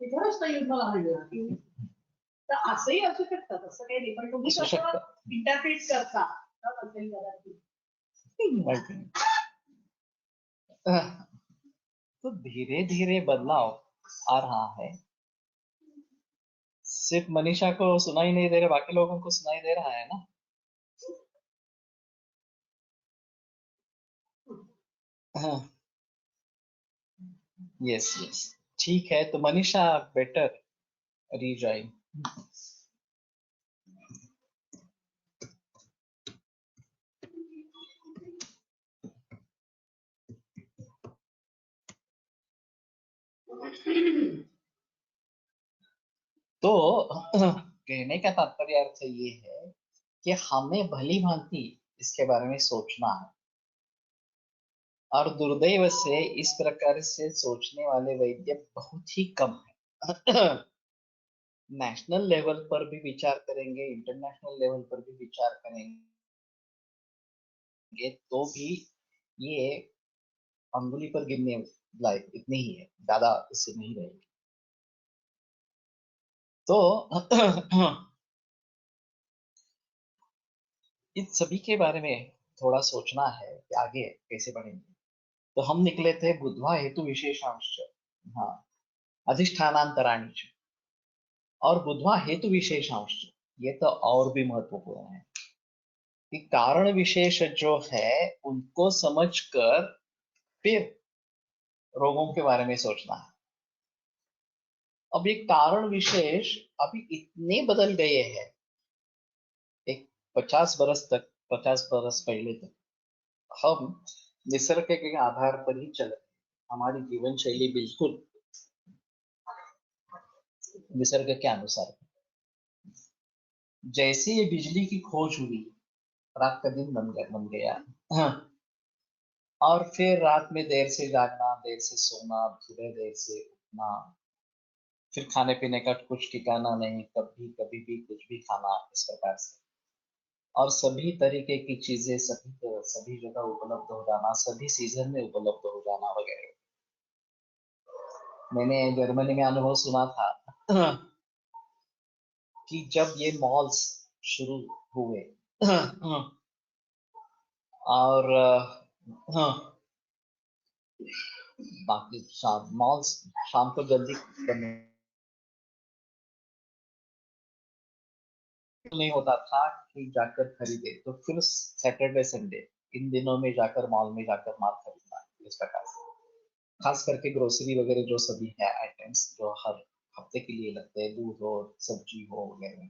तिथूनच तो येऊन मला म्हणला की तर असंही असू शकतं, तसं काही नाही, पण तुम्ही कसं इंटरप्रिट करता असेल कदाचित. तो धीरे धीरे बदलाव आ रहा है। सिर्फ मनीषा को सुनाई नहीं दे रहा, बाकी लोगों को सुनाई दे रहा है ना। हाँ, यस यस, ठीक है। तो मनीषा बेटर रीजॉइन। तो कहने का तात्पर्य अर्थ ये है कि हमें भली भांति इसके बारे में सोचना है। और दुर्दैव से इस प्रकार से सोचने वाले वैद्य बहुत ही कम है। नेशनल लेवल पर भी विचार करेंगे, इंटरनेशनल लेवल पर भी विचार करेंगे, तो भी ये अंगुली पर गिनने लायक इतनी ही है, ज्यादा इससे नहीं रहेगी। तो इन सभी के बारे में थोड़ा सोचना है कि आगे कैसे बढ़ेंगे। तो हम निकले थे बुधवा हेतु विशेषांश, हाँ, अधिष्ठानांतराणी, और बुधवा हेतु विशेषांश, ये तो और भी महत्वपूर्ण है कि कारण विशेष जो है उनको समझकर फिर रोगों के बारे में सोचना है। अब ये कारण विशेष अभी इतने बदल गए हैं, एक 50 बरस पहले तक हम निसर्ग के आधार पर ही चले, हमारी जीवन शैली बिल्कुल निसर्ग के अनुसार। जैसे ये बिजली की खोज हुई, रात का दिन बन गया। हाँ, और फिर रात में देर से जागना, देर से सोना, सुबह देर से उठना, फिर खाने पीने का कुछ ठिकाना नहीं, कभी कभी भी कुछ भी खाना इस प्रकार से, और सभी तरीके की चीजें सभी जगह उपलब्ध हो जाना, सभी सीजन में उपलब्ध हो जाना वगैरह। मैंने जर्मनी में अनुभव सुना था कि जब ये मॉल्स शुरू हुए और हाँ, बाकी मॉल्स शाम को जल्दी बंद नहीं होता था कि जाकर खरीदे, तो फिर सैटरडे संडे इन दिनों में जाकर मॉल में जाकर माल खरीदना, इस प्रकार से खास करके ग्रोसरी वगैरह जो सभी है आइटम्स जो हर हफ्ते के लिए लगते हैं, दूध हो सब्जी हो वगैरह,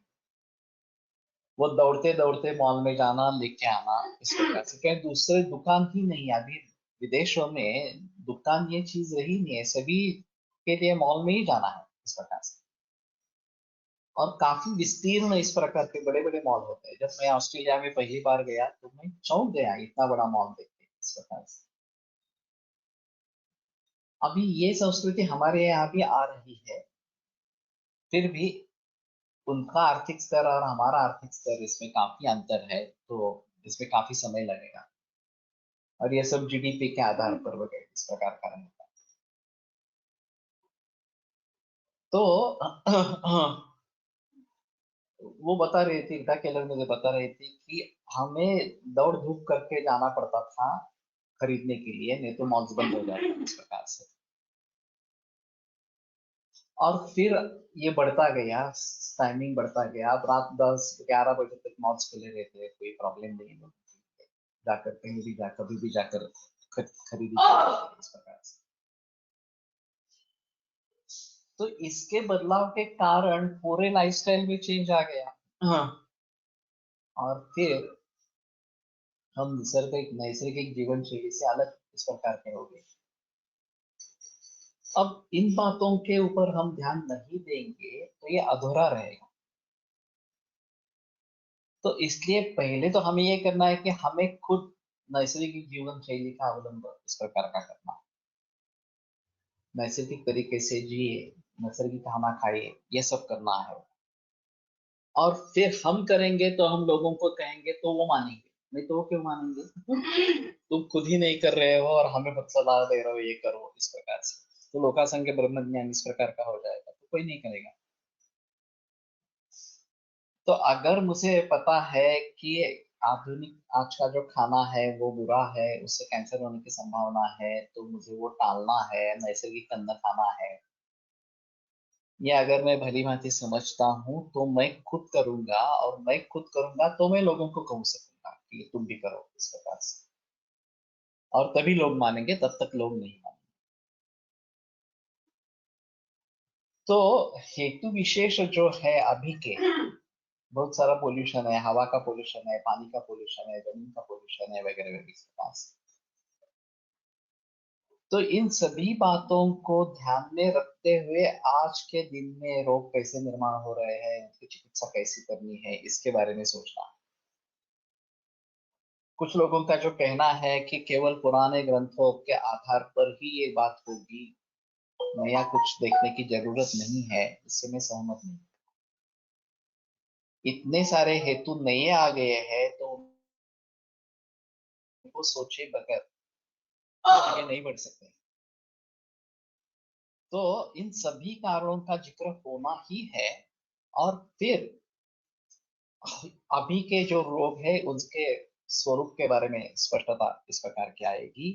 वो दौड़ते दौड़ते मॉल में जाना लेके आना, इस प्रकार से कहीं दूसरे दुकान ही नहीं है। अभी विदेशों में दुकान ये चीज रही नहीं है, सभी के लिए मॉल में ही जाना है, इस प्रकार से। और काफी विस्तीर्ण इस प्रकार के बड़े बड़े मॉल होते हैं। जब मैं ऑस्ट्रेलिया में पहली बार गया तो मैं चौंक गया इतना बड़ा मॉल देख के, इस प्रकार से। अभी ये संस्कृति हमारे यहाँ भी आ रही है, फिर भी उनका आर्थिक स्तर और हमारा आर्थिक स्तर इसमें काफी अंतर है, तो इसमें काफी समय लगेगा। और ये सब जीडीपी के आधार पर वगैरह इस प्रकार का रहेगा। तो वो बता रही थी, गीता केलर मुझे बता रही थी कि हमें दौड़ धूप करके जाना पड़ता था खरीदने के लिए, नहीं तो मॉल्स बंद हो जाते इस प्रकार से। और फिर ये बढ़ता गया, टाइमिंग बढ़ता गया। अब रात 10-11 बजे तक मॉल्स खुले रहते हैं, कोई प्रॉब्लम नहीं है, जाकर कहीं भी जा कभी भी जाकर खरीदी इस प्रकार से। तो इसके बदलाव के कारण पूरे लाइफस्टाइल में चेंज आ गया। हाँ। और फिर हम नैसर्गिक जीवन शैली से अलग इस प्रकार के हो गए। अब इन बातों के ऊपर हम ध्यान नहीं देंगे तो ये अधूरा रहेगा। तो इसलिए पहले तो हमें ये करना है कि हमें खुद नैसर्गिक जीवन शैली का अवलंबन इस प्रकार का करना है, नैसर्गिक तरीके से जिए, नैसर्गिक खाना खाइए, ये सब करना है। और फिर हम करेंगे तो हम लोगों को कहेंगे तो वो मानेंगे, नहीं तो वो क्यों मानेंगे? तुम खुद ही नहीं कर रहे हो और हमें सलाह दे रहे हो ये करो, इस प्रकार से तो लोकासंग ब्रह्म ज्ञान इस प्रकार का हो जाएगा, तो कोई नहीं करेगा। तो अगर मुझे पता है कि आधुनिक आज का जो खाना है वो बुरा है, उससे कैंसर होने की संभावना है, तो मुझे वो टालना है, नैसर्गिक अन्न खाना है, ये अगर मैं भली भांति समझता हूँ तो मैं खुद करूंगा। और मैं खुद करूंगा तो मैं लोगों को कहूँ सकूंगा कि तुम भी करो इस प्रकार से, और तभी लोग मानेंगे, तब तक लोग नहीं मानेंगे। तो हेतु विशेष जो है अभी के, बहुत सारा पोल्यूशन है, हवा का पोल्यूशन है, पानी का पोल्यूशन है, जमीन का पोल्यूशन है वगैरह वगैरह इस प्रकार से। तो इन सभी बातों को ध्यान में रखते हुए आज के दिन में रोग कैसे निर्माण हो रहे हैं, उनकी चिकित्सा कैसे करनी है, इसके बारे में सोचना। कुछ लोगों का जो कहना है कि केवल पुराने ग्रंथों के आधार पर ही ये बात होगी, नया कुछ देखने की जरूरत नहीं है, इससे मैं सहमत नहीं। इतने सारे हेतु नए आ गए हैं तो उनको सोचे बगैर आगे नहीं बढ़ सकते। तो इन सभी कारणों का जिक्र होना ही है। और फिर अभी के जो रोग है उनके स्वरूप के बारे में स्पष्टता इस प्रकार की आएगी,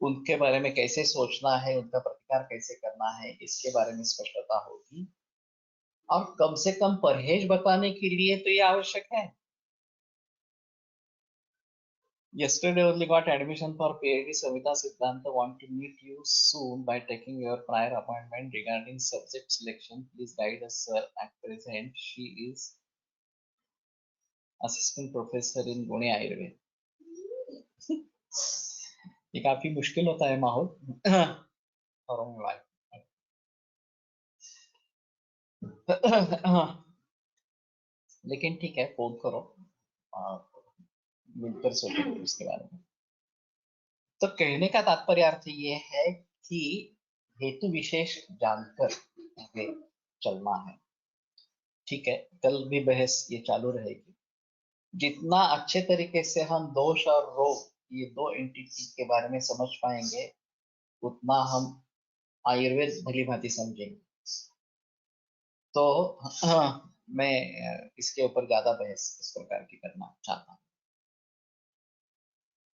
उनके बारे में कैसे सोचना है, उनका प्रतिकार कैसे करना है, इसके बारे में स्पष्टता होगी। और कम से कम परहेज बताने के लिए तो ये आवश्यक है। Yesterday only got admission for PhD. Savita Siddhanta want to meet you soon by taking your prior appointment regarding subject selection. Please guide us, sir. At present, she is assistant professor in Pune Ayurved. ये काफी मुश्किल होता है माहौल घरों में भाई। लेकिन ठीक है, फोन करो और मिलकर सोचेंगे उसके बारे में। तो कहने का तात्पर्य अर्थ ये है कि हेतु विशेष जानकर आगे चलना है। ठीक है, कल भी बहस ये चालू रहेगी। जितना अच्छे तरीके से हम दोष और रोग ये दो एंटिटी के बारे में समझ पाएंगे, उतना हम आयुर्वेद भली भांति समझेंगे। तो मैं इसके ऊपर ज्यादा बहस इस प्रकार की करना चाहता हूँ।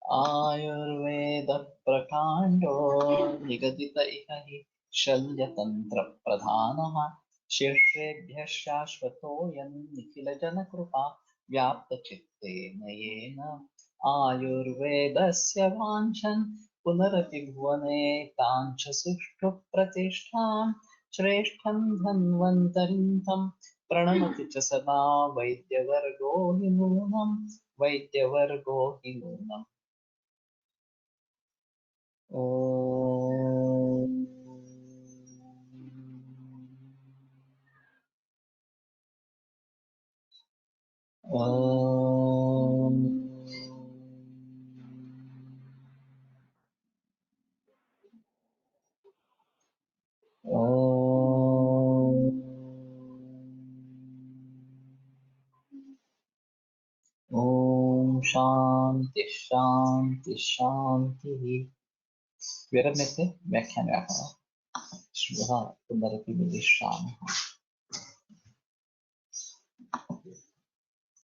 आयुर्वेद प्रकांडो निगदित इह हि शल्यतंत्र प्रधानः शीर्षेभ्यः शाश्वतोऽयं निखिलजनकृपा व्याप्तचित्तेन येन आयुर्वेदस्य वाञ्छन् पुनरपि भुवने ताञ्च सुष्ठु प्रतिष्ठां श्रेष्ठं धन्वन्तरिं तं प्रणमति च सदा वैद्यवर्गो हि नूनं वैद्यवर्गो हि नूनम् ॐ ॐ ॐ शान्ति शान्ति शान्तिः विरम्यते व्याख्यानव्यापः श्वः पुनरपि मिलिष्यामः।